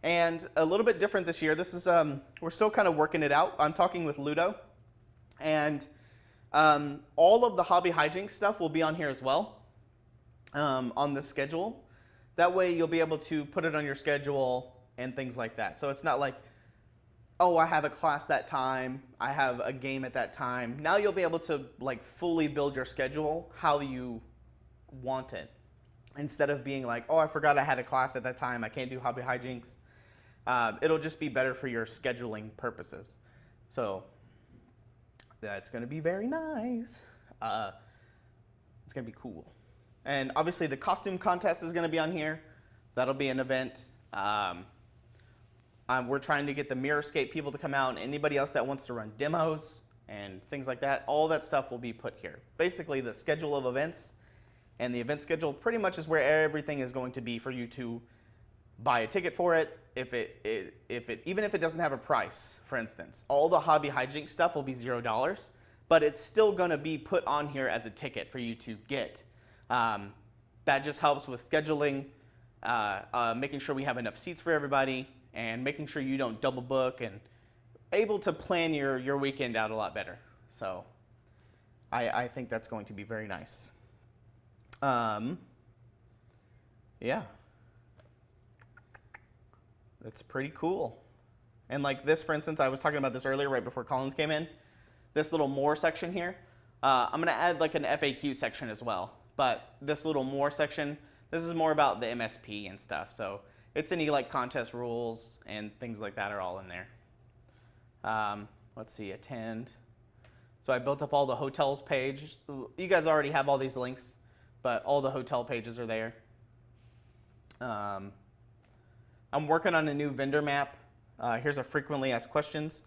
And a little bit different this year. This is we're still kind of working it out. I'm talking with Ludo, and all of the hobby hijinks stuff will be on here as well, on the schedule. That way you'll be able to put it on your schedule and things like that. So it's not like, oh, I have a class that time, I have a game at that time. Now you'll be able to like fully build your schedule how you want it, instead of being like, oh, I forgot I had a class at that time, I can't do hobby hijinks. It'll just be better for your scheduling purposes. So that's going to be very nice. It's going to be cool. And obviously the costume contest is going to be on here. That'll be an event. We're trying to get the Mirrorscape people to come out, and anybody else that wants to run demos and things like that. All that stuff will be put here. Basically the schedule of events, and the event schedule pretty much is where everything is going to be for you to buy a ticket for it. Even if it doesn't have a price, for instance, all the hobby hijinks stuff will be $0, but it's still going to be put on here as a ticket for you to get. That just helps with scheduling, making sure we have enough seats for everybody, and making sure you don't double book, and able to plan your weekend out a lot better. So I think that's going to be very nice. Yeah. That's pretty cool. And like this, for instance, I was talking about this earlier right before Collins came in. This little more section here, I'm going to add like an FAQ section as well. But this little more section, this is more about the MSP and stuff. So it's any like contest rules and things like that are all in there. Let's see, attend. So I built up all the hotels page. You guys already have all these links, but all the hotel pages are there. I'm working on a new vendor map. Here's a frequently asked questions.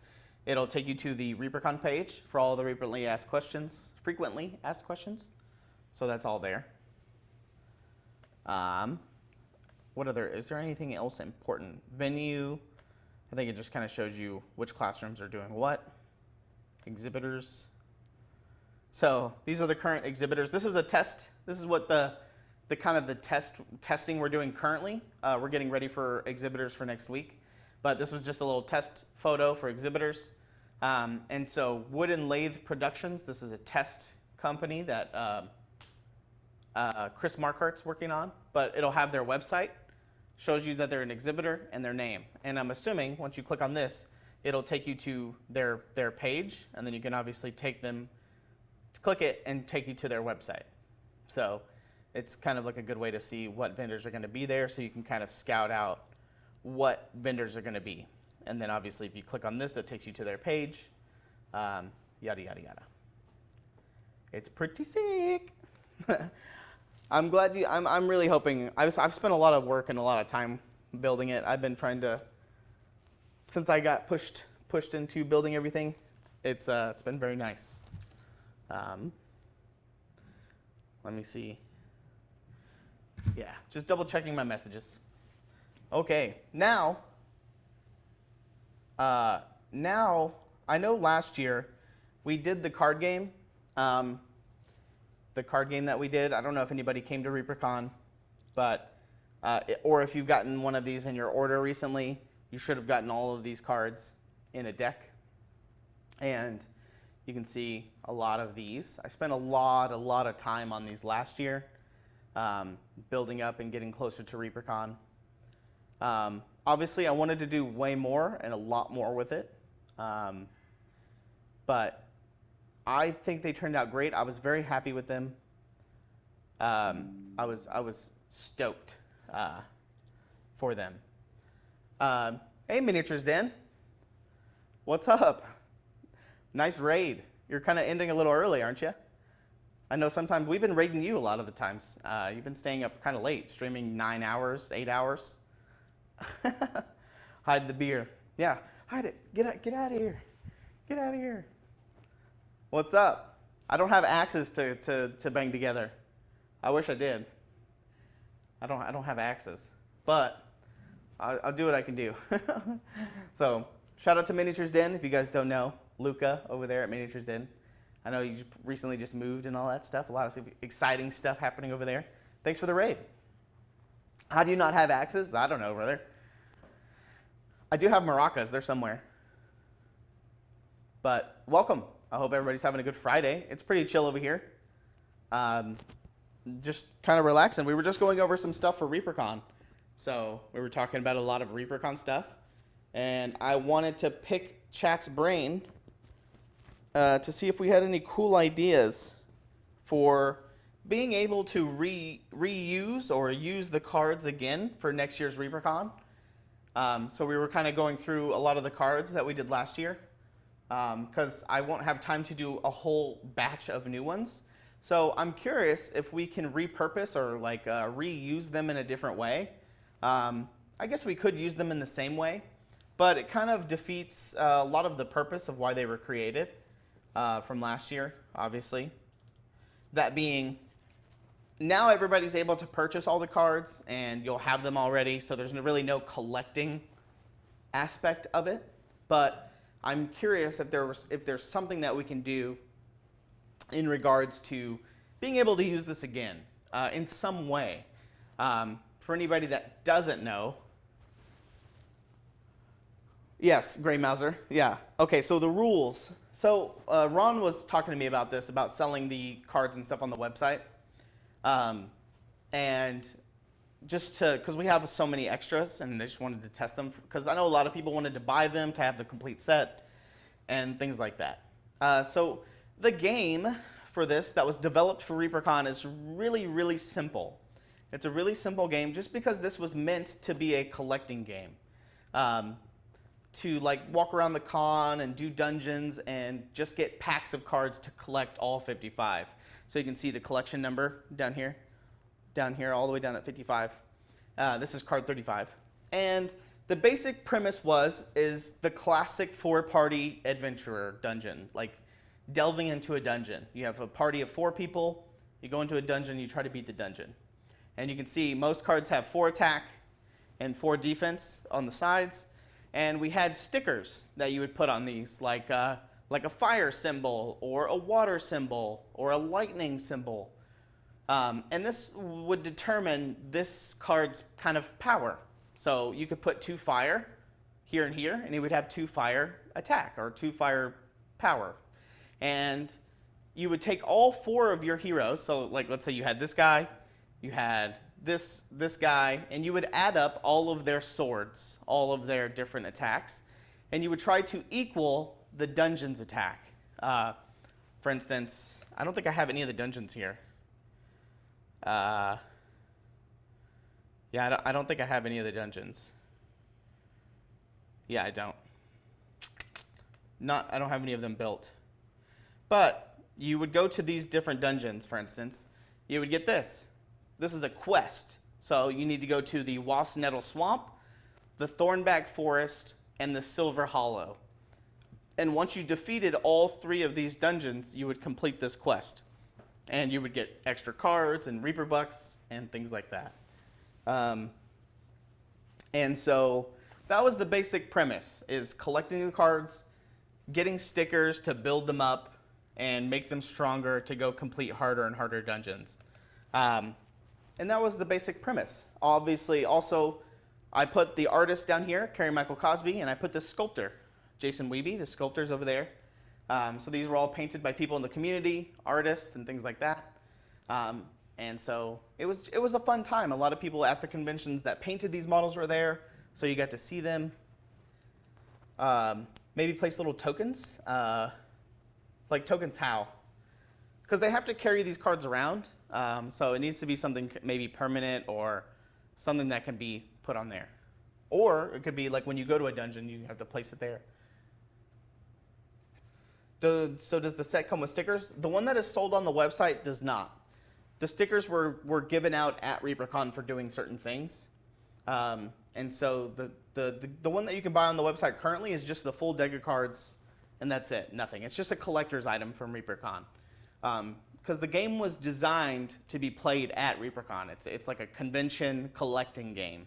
It'll take you to the ReaperCon page for all the frequently asked questions. So that's all there. Is there anything else important? Venue, I think it just kind of shows you which classrooms are doing what. Exhibitors. So these are the current exhibitors. This is the test. This is what the testing we're doing currently. We're getting ready for exhibitors for next week. But this was just a little test photo for exhibitors. And so Wooden Lathe Productions, this is a test company that Chris Markart's working on. But it'll have their website, shows you that they're an exhibitor and their name. And I'm assuming once you click on this, it'll take you to their page. And then you can obviously click it and take you to their website. So it's kind of like a good way to see what vendors are going to be there, so you can kind of scout out what vendors are going to be. And then obviously if you click on this, it takes you to their page, yada, yada, yada. It's pretty sick. I'm glad I'm really hoping, I've spent a lot of work and a lot of time building it. I've been trying to, since I got pushed into building everything, it's been very nice. Let me see. Yeah, just double checking my messages. Okay, now I know last year we did the card game. The card game that we did, I don't know if anybody came to ReaperCon, but, or if you've gotten one of these in your order recently, you should have gotten all of these cards in a deck. And you can see a lot of these. I spent a lot of time on these last year, building up and getting closer to ReaperCon. Obviously, I wanted to do way more and a lot more with it, but I think they turned out great. I was very happy with them. I was stoked for them. Hey, Miniatures Den, what's up? Nice raid. You're kind of ending a little early, aren't you? I know sometimes we've been raiding you a lot of the times. You've been staying up kind of late, streaming 9 hours, 8 hours. Hide the beer. Yeah, hide it. Get out of here. Get out of here. What's up? I don't have axes to bang together. I wish I did. I don't have axes, but I'll do what I can do. So shout out to Miniatures Den. If you guys don't know, Luca over there at Miniatures Den. I know you recently just moved and all that stuff. A lot of exciting stuff happening over there. Thanks for the raid. How do you not have axes? I don't know, brother. I do have maracas. They're somewhere. But welcome. I hope everybody's having a good Friday. It's pretty chill over here. Just kind of relaxing. We were just going over some stuff for ReaperCon. So we were talking about a lot of ReaperCon stuff. And I wanted to pick chat's brain to see if we had any cool ideas for being able to reuse or use the cards again for next year's ReaperCon. So we were kind of going through a lot of the cards that we did last year, because I won't have time to do a whole batch of new ones. So I'm curious if we can repurpose or like reuse them in a different way. I guess we could use them in the same way, but it kind of defeats a lot of the purpose of why they were created from last year, obviously. That being, now everybody's able to purchase all the cards and you'll have them already, so there's really no collecting aspect of it. But I'm curious if there's something that we can do in regards to being able to use this again in some way. For anybody that doesn't know, yes, Gray Mouser, yeah. Okay, so the rules. So Ron was talking to me about this, about selling the cards and stuff on the website. And just because we have so many extras and I just wanted to test them, because I know a lot of people wanted to buy them to have the complete set and things like that. So the game for this that was developed for ReaperCon is really, really simple. It's a really simple game just because this was meant to be a collecting game. To like walk around the con and do dungeons and just get packs of cards to collect all 55. So you can see the collection number down here, all the way down at 55. This is card 35. And the basic premise is the classic 4-party adventurer dungeon, like delving into a dungeon. You have a party of 4 people, you go into a dungeon, you try to beat the dungeon. And you can see most cards have 4 attack and 4 defense on the sides. And we had stickers that you would put on these, like a fire symbol or a water symbol or a lightning symbol. And this would determine this card's kind of power. So you could put 2 fire here and here, and it would have 2 fire attack or 2 fire power. And you would take all 4 of your heroes. So like, let's say you had this guy, you had this guy, and you would add up all of their swords, all of their different attacks, and you would try to equal the dungeon's attack. For instance, I don't think I have any of the dungeons here. Yeah, I don't think I have any of the dungeons. Yeah, I don't. I don't have any of them built. But you would go to these different dungeons, for instance. You would get this. This is a quest. So you need to go to the Wasp Nettle Swamp, the Thornback Forest, and the Silver Hollow. And once you defeated all 3 of these dungeons, you would complete this quest. And you would get extra cards and Reaper Bucks and things like that. And so that was the basic premise, is collecting the cards, getting stickers to build them up and make them stronger to go complete harder and harder dungeons. And that was the basic premise. Obviously, also, I put the artist down here, Carrie Michael Cosby, and I put the sculptor, Jason Wiebe, the sculptor's over there. So these were all painted by people in the community, artists, and things like that. And so it was a fun time. A lot of people at the conventions that painted these models were there, so you got to see them. Maybe place little tokens. Like tokens how? Because they have to carry these cards around, so it needs to be something maybe permanent or something that can be put on there. Or it could be like when you go to a dungeon, you have to place it there. So does the set come with stickers? The one that is sold on the website does not. The stickers were given out at ReaperCon for doing certain things. And so the one that you can buy on the website currently is just the full deck of cards, and that's it, nothing. It's just a collector's item from ReaperCon. Because the game was designed to be played at ReaperCon. It's like a convention collecting game.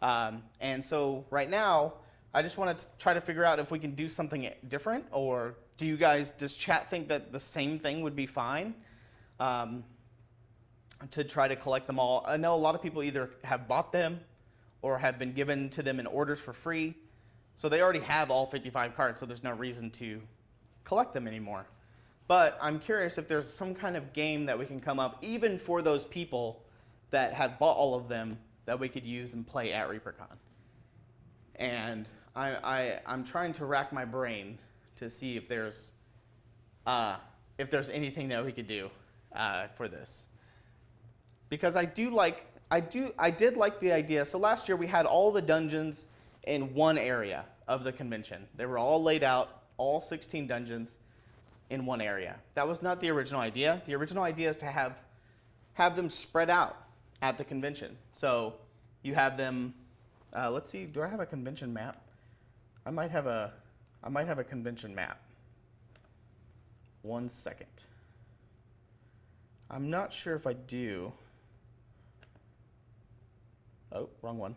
And so right now, I just want to try to figure out if we can do something different, or does chat think that the same thing would be fine to try to collect them all? I know a lot of people either have bought them or have been given to them in orders for free. So they already have all 55 cards, so there's no reason to collect them anymore. But I'm curious if there's some kind of game that we can come up, even for those people that have bought all of them, that we could use and play at ReaperCon. And I'm trying to rack my brain to see if there's anything that we could do for this. Because I did like the idea. So last year we had all the dungeons in one area of the convention. They were all laid out, all 16 dungeons in one area. That was not the original idea. The original idea is to have them spread out at the convention. So you have them, let's see, do I have a convention map? I might have a convention map. 1 second. I'm not sure if I do. Oh, wrong one.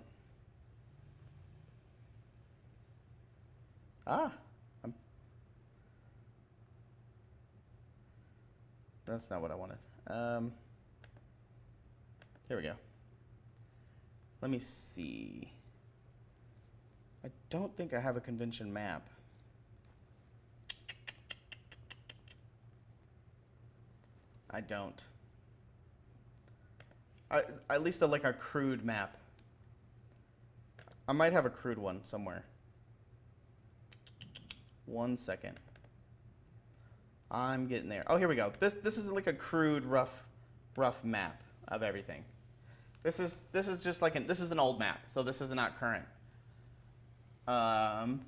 That's not what I wanted. Here we go. Let me see. I don't think I have a convention map. I don't. At least like a crude map. I might have a crude one somewhere. 1 second. I'm getting there. Oh, here we go. This is like a crude, rough map of everything. This is just like this is an old map, so this is not current.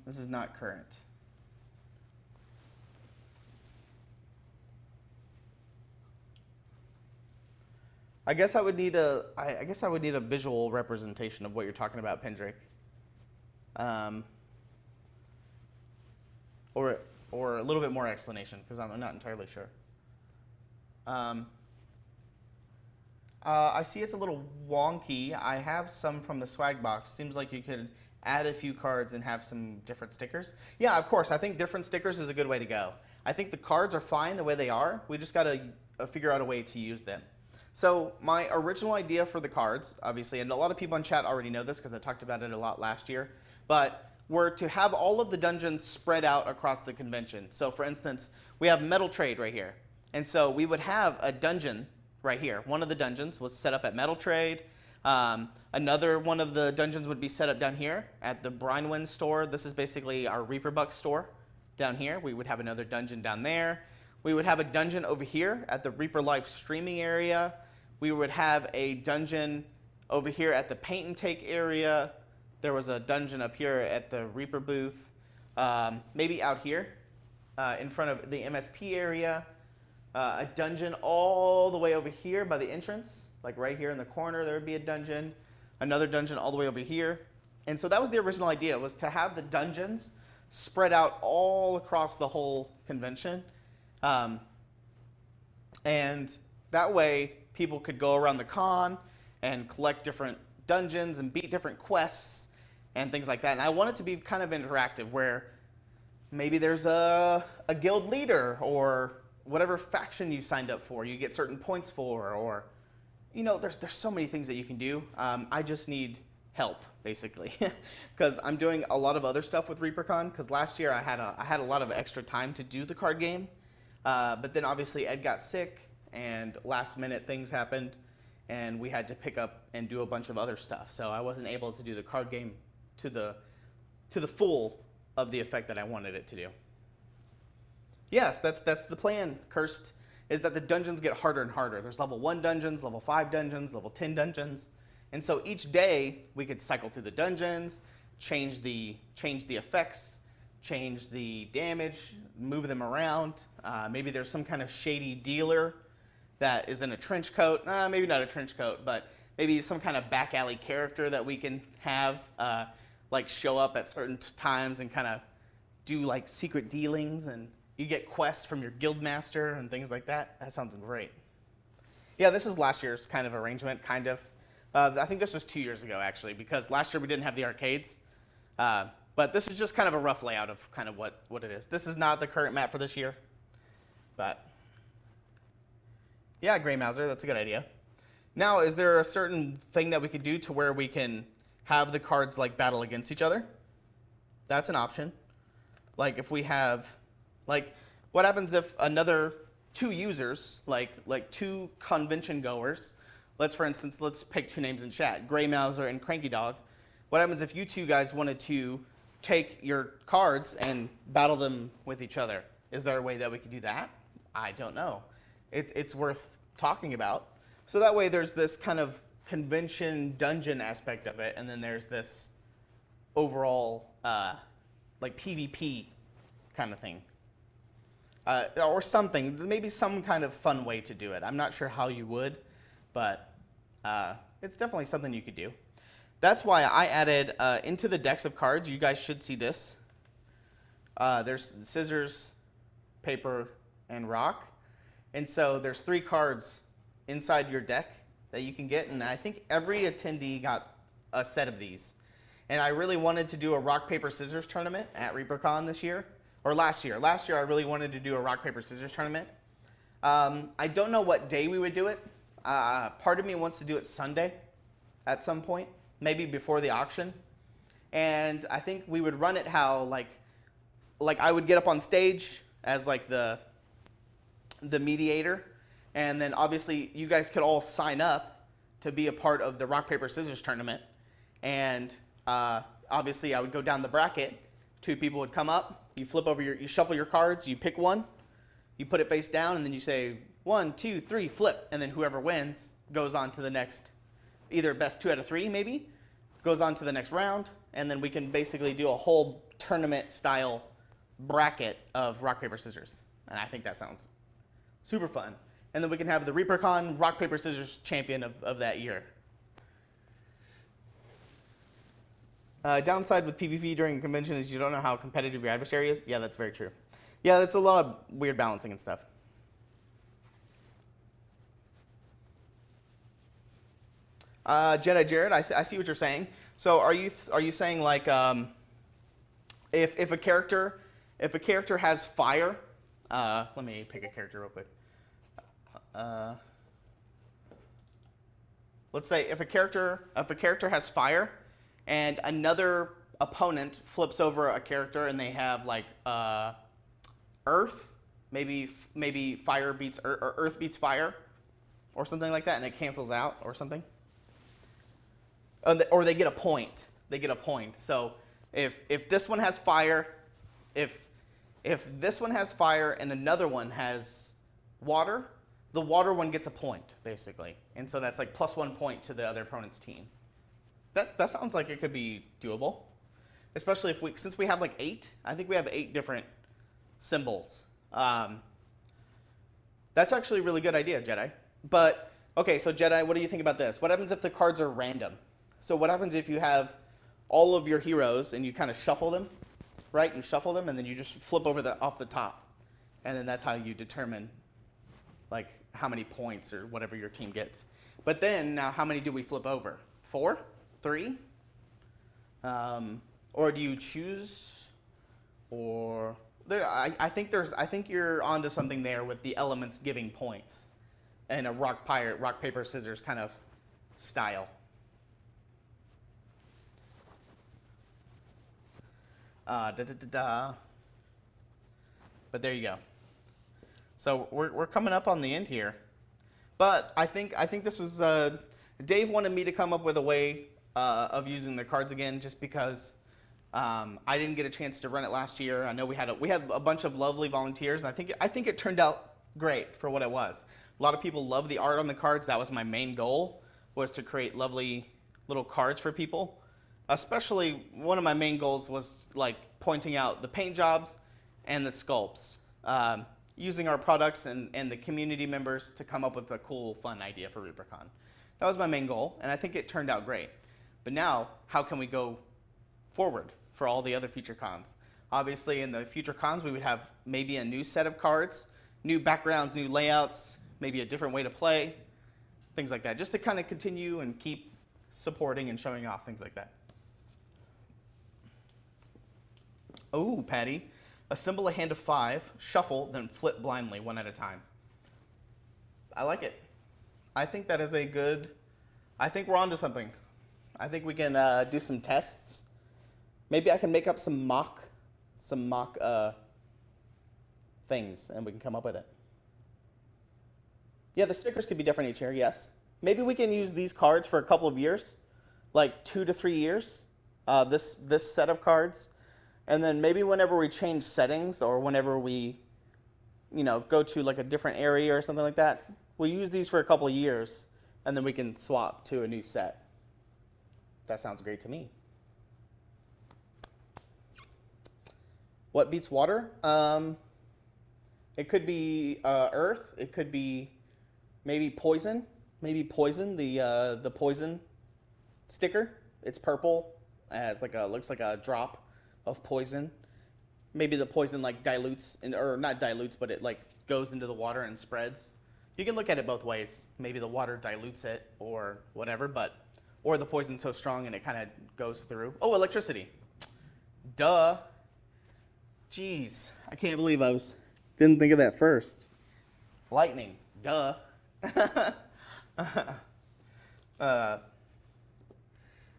This is not current. I guess I would need a visual representation of what you're talking about, Pendrick. Or a little bit more explanation, because I'm not entirely sure. I see it's a little wonky. I have some from the swag box. Seems like you could add a few cards and have some different stickers. Yeah, of course. I think different stickers is a good way to go. I think the cards are fine the way they are. We just got to figure out a way to use them. So my original idea for the cards, obviously, and a lot of people in chat already know this because I talked about it a lot last year, but were to have all of the dungeons spread out across the convention. So for instance, we have Metal Trade right here. And so we would have a dungeon right here. One of the dungeons was set up at Metal Trade. Another one of the dungeons would be set up down here at the Brinewind store. This is basically our Reaper Buck store down here. We would have another dungeon down there. We would have a dungeon over here at the ReaperLive streaming area. We would have a dungeon over here at the Paint and Take area. There was a dungeon up here at the Reaper booth. Maybe out here in front of the MSP area. A dungeon all the way over here by the entrance. Like right here in the corner, there would be a dungeon. Another dungeon all the way over here. And so that was the original idea, was to have the dungeons spread out all across the whole convention. And that way, people could go around the con and collect different dungeons and beat different quests and things like that. And I want it to be kind of interactive, where maybe there's a guild leader or whatever faction you signed up for, you get certain points for, or, you know, there's so many things that you can do. I just need help, basically, because I'm doing a lot of other stuff with ReaperCon, because last year I had a lot of extra time to do the card game, but then obviously Ed got sick, and last minute things happened, and we had to pick up and do a bunch of other stuff. So I wasn't able to do the card game to the full of the effect that I wanted it to do. Yes, that's the plan, Cursed, is that the dungeons get harder and harder. There's level 1 dungeons, level 5 dungeons, level 10 dungeons. And so each day we could cycle through the dungeons, change the effects, change the damage, move them around. Maybe there's some kind of shady dealer that is in a trench coat. Maybe not a trench coat, but maybe some kind of back alley character that we can have like show up at certain times and kind of do like secret dealings, and you get quests from your guild master and things like that. That sounds great. Yeah, this is last year's kind of arrangement, kind of. I think this was 2 years ago, actually, because last year we didn't have the arcades. But this is just kind of a rough layout of kind of what it is. This is not the current map for this year, but yeah, Grey Mouser, that's a good idea. Now, is there a certain thing that we could do to where we can have the cards like battle against each other? That's an option. Like if we have, like, what happens if another 2 users, like 2 convention goers, for instance, let's pick 2 names in chat, Grey Mouser and Cranky Dog. What happens if you 2 guys wanted to take your cards and battle them with each other? Is there a way that we could do that? I don't know. It's worth talking about. So that way there's this kind of convention dungeon aspect of it, and then there's this overall like PvP kind of thing. Or something, maybe some kind of fun way to do it. I'm not sure how you would, but it's definitely something you could do. That's why I added into the decks of cards, you guys should see this. There's scissors, paper, and rock. And so there's 3 cards inside your deck that you can get, and I think every attendee got a set of these. And I really wanted to do a rock, paper, scissors tournament at ReaperCon this year, or last year. Last year I really wanted to do a rock, paper, scissors tournament. I don't know what day we would do it. Part of me wants to do it Sunday at some point, maybe before the auction. And I think we would run it how like I would get up on stage as like the mediator, and then obviously you guys could all sign up to be a part of the rock, paper, scissors tournament. And obviously I would go down the bracket, 2 people would come up, you flip over you shuffle your cards, you pick one, you put it face down, and then you say 1, 2, 3, flip, and then whoever wins goes on to the next, either best 2 out of 3 maybe, goes on to the next round, and then we can basically do a whole tournament style bracket of rock, paper, scissors. And I think that sounds super fun. And then we can have the ReaperCon rock, paper, scissors champion of that year. Downside with PvP during a convention is you don't know how competitive your adversary is. Yeah, that's very true. Yeah, that's a lot of weird balancing and stuff. Jedi Jared, I see what you're saying. So are you saying like if a character has fire, let me pick a character real quick. Let's say if a character has fire, and another opponent flips over a character and they have like earth, maybe fire beats or earth beats fire, or something like that, and it cancels out or something. Or they get a point. They get a point. So if this one has fire, if this one has fire and another one has water, the water one gets a point basically, and so that's like +1 point to the other opponent's team. That sounds like it could be doable, especially since we have like 8. I think we have 8 different symbols. That's actually a really good idea, Jedi. But okay, so Jedi, what do you think about this? What happens if the cards are random? So what happens if you have all of your heroes and you kind of shuffle them, right? You shuffle them and then you just flip over off the top, and then that's how you determine like how many points or whatever your team gets. But then now, how many do we flip over? 4? 3? Or do you choose? Or I think you're onto something there with the elements giving points, and a rock paper scissors kind of style. But there you go. So we're coming up on the end here, but I think this was Dave wanted me to come up with a way of using the cards again, just because I didn't get a chance to run it last year. I know we had a bunch of lovely volunteers, and I think it turned out great for what it was. A lot of people love the art on the cards. That was my main goal, was to create lovely little cards for people. Especially one of my main goals was like pointing out the paint jobs and the sculpts, using our products and the community members to come up with a cool, fun idea for ReaperCon. That was my main goal, and I think it turned out great. But now, how can we go forward for all the other future cons? Obviously, in the future cons, we would have maybe a new set of cards, new backgrounds, new layouts, maybe a different way to play, things like that, just to kind of continue and keep supporting and showing off things like that. Oh, Patty. Assemble a hand of 5, shuffle, then flip blindly, 1 at a time. I like it. I think that is a good, I think we're onto something. I think we can do some tests. Maybe I can make up some mock things, and we can come up with it. Yeah, the stickers could be different each year, yes. Maybe we can use these cards for a couple of years, like 2 to 3 years, this set of cards. And then maybe whenever we change settings, or whenever we, go to like a different area or something like that, we'll use these for a couple of years, and then we can swap to a new set. That sounds great to me. What beats water? It could be earth. It could be maybe poison. Maybe poison. The poison sticker. It's purple. It has like looks like a drop of poison. Maybe the poison like dilutes or not dilutes, but it like goes into the water and spreads. You can look at it both ways. Maybe the water dilutes it or whatever, or the poison's so strong and it kind of goes through. Oh, electricity. Duh. Jeez, I can't believe didn't think of that first. Lightning. Duh.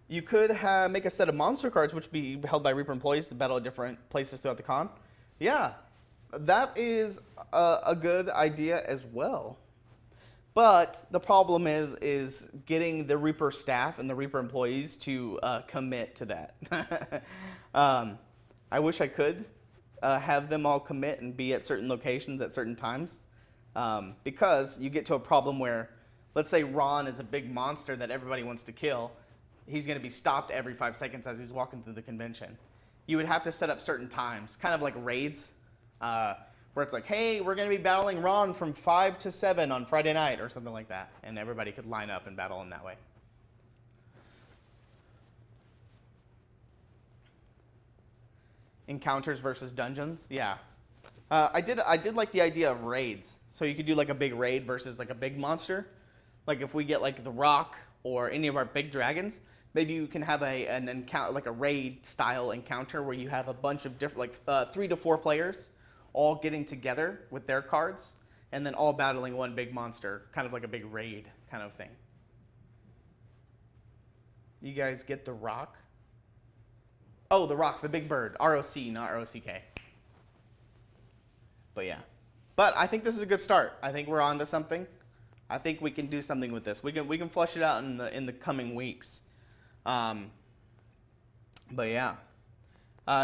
You could make a set of monster cards, which would be held by Reaper employees to battle at different places throughout the con. Yeah, that is a good idea as well. But the problem is getting the Reaper staff and the Reaper employees to commit to that. I wish I could have them all commit and be at certain locations at certain times. Because you get to a problem where, let's say Ron is a big monster that everybody wants to kill. He's going to be stopped every 5 seconds as he's walking through the convention. You would have to set up certain times, kind of like raids, where it's like, hey, we're going to be battling Ron from 5 to 7 on Friday night or something like that. And everybody could line up and battle him that way. Encounters versus dungeons, yeah. I did like the idea of raids. So you could do like a big raid versus like a big monster. Like if we get like the Rock or any of our big dragons, maybe you can have an encounter, like a raid style encounter where you have a bunch of different, like 3 to 4 players all getting together with their cards and then all battling one big monster, kind of like a big raid kind of thing. You guys get the Rock? Oh, the Rock, the big bird. R-O-C, not R-O-C-K. But yeah. But I think this is a good start. I think we're on to something. I think we can do something with this. We can flush it out in the coming weeks. But yeah.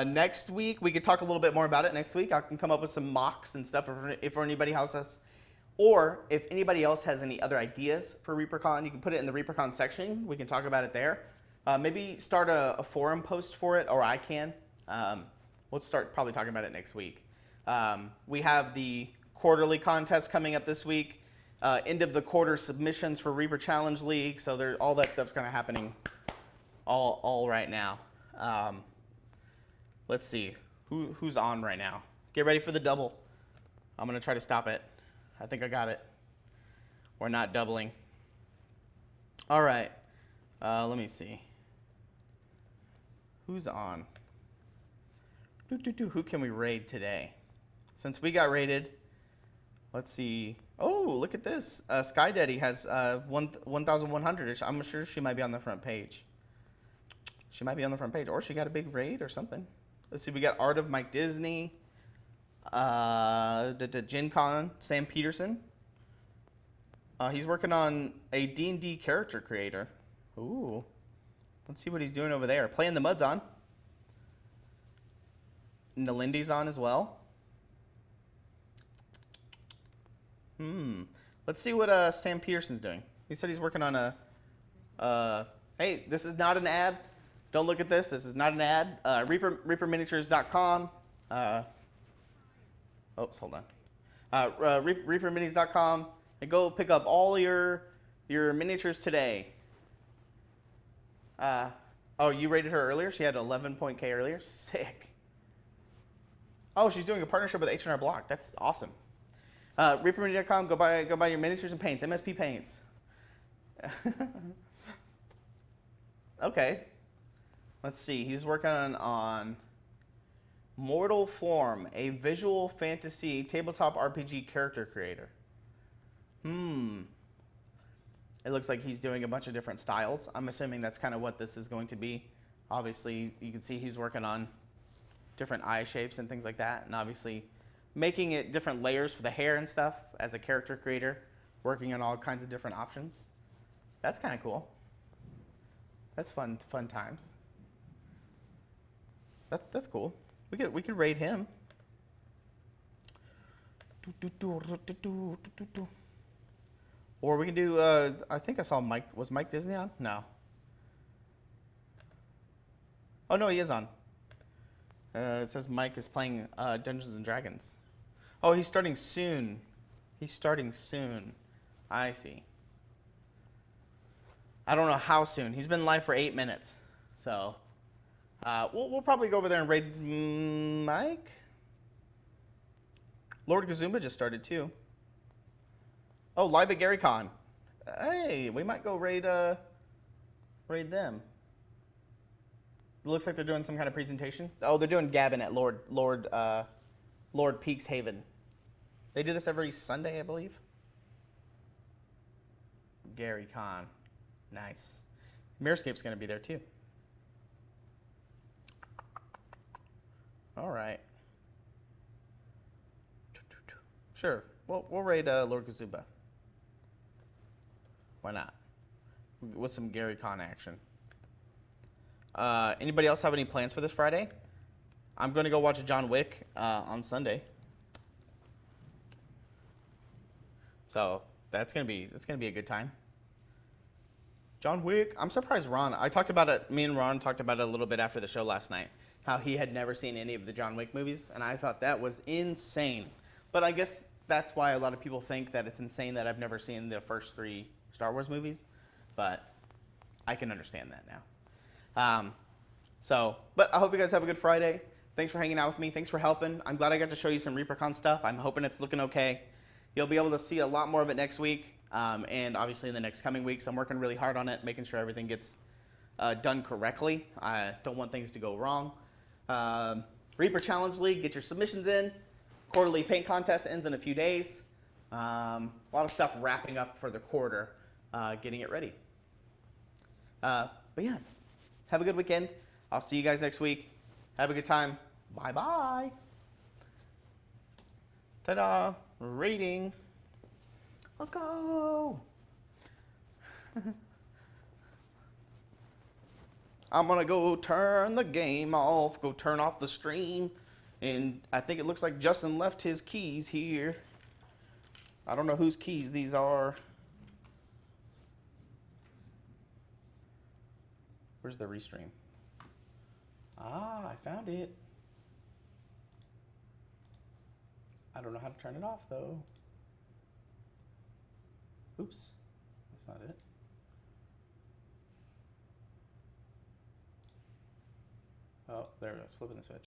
Next week, we could talk a little bit more about it next week. I can come up with some mocks and stuff if anybody else has. Or if anybody else has any other ideas for ReaperCon, you can put it in the ReaperCon section. We can talk about it there. Maybe start a forum post for it, or I can. We'll start probably talking about it next week. We have the quarterly contest coming up this week. End of the quarter submissions for Reaper Challenge League. So all that stuff's kind of happening all right now. Let's see. Who's on right now? Get ready for the double. I'm going to try to stop it. I think I got it. We're not doubling. All right. Let me see. Who's on? Who can we raid today? Since we got raided, let's see. Oh, look at this. Sky Daddy has 1,100. I'm sure she might be on the front page. She might be on the front page, or she got a big raid or something. Let's see. We got Art of Mike Disney, Gen Con, Sam Peterson. He's working on a D&D character creator. Ooh. Let's see what he's doing over there. Playing the Mud's on. Nalindi's on as well. Let's see what Sam Peterson's doing. He said he's working on hey, this is not an ad. Don't look at this. This is not an ad. ReaperMiniatures.com. Oops, hold on. ReaperMinis.com. And go pick up all your miniatures today. Oh, you rated her earlier? She had 11.K earlier? Sick. Oh, she's doing a partnership with H&R Block. That's awesome. ReaperMedia.com, go buy your miniatures and paints, MSP paints. Okay. Let's see. He's working on Mortal Form, a visual fantasy tabletop RPG character creator. It looks like he's doing a bunch of different styles. I'm assuming that's kind of what this is going to be. Obviously, you can see he's working on different eye shapes and things like that. And obviously, making it different layers for the hair and stuff as a character creator, working on all kinds of different options. That's kind of cool. That's fun times. That's cool. We could raid him. Or we can do, I think I saw Mike. Was Mike Disney on? No. Oh, no, he is on. It says Mike is playing Dungeons and Dragons. Oh, he's starting soon. He's starting soon. I see. I don't know how soon. He's been live for 8 minutes. So, we'll probably go over there and raid Mike. Lord Gazumba just started too. Oh, live at GaryCon. Hey, we might go raid them. It looks like they're doing some kind of presentation. Oh, they're doing Gavin at Lord Peaks Haven. They do this every Sunday, I believe. GaryCon. Nice. Mirrorscape's going to be there too. All right. Sure. We'll raid Lord Gazumba. Why not? With some GaryCon action. Anybody else have any plans for this Friday? I'm going to go watch John Wick on Sunday. So that's gonna be a good time. John Wick. I'm surprised Ron. I talked about it. Me and Ron talked about it a little bit after the show last night. How he had never seen any of the John Wick movies, and I thought that was insane. But I guess that's why a lot of people think that it's insane that I've never seen the first 3 Star Wars movies. But I can understand that now. But I hope you guys have a good Friday. Thanks for hanging out with me. Thanks for helping. I'm glad I got to show you some ReaperCon stuff. I'm hoping it's looking okay. You'll be able to see a lot more of it next week, and obviously in the next coming weeks. I'm working really hard on it, making sure everything gets done correctly. I don't want things to go wrong. Reaper Challenge League, get your submissions in. Quarterly paint contest ends in a few days. A lot of stuff wrapping up for the quarter, getting it ready. But yeah, have a good weekend. I'll see you guys next week. Have a good time. Bye-bye. Ta-da. Rating. Let's go. I'm going to go turn the game off. Go turn off the stream. And I think it looks like Justin left his keys here. I don't know whose keys these are. Where's the restream? Ah, I found it. I don't know how to turn it off, though. Oops. That's not it. Oh, there it is. Flipping the switch.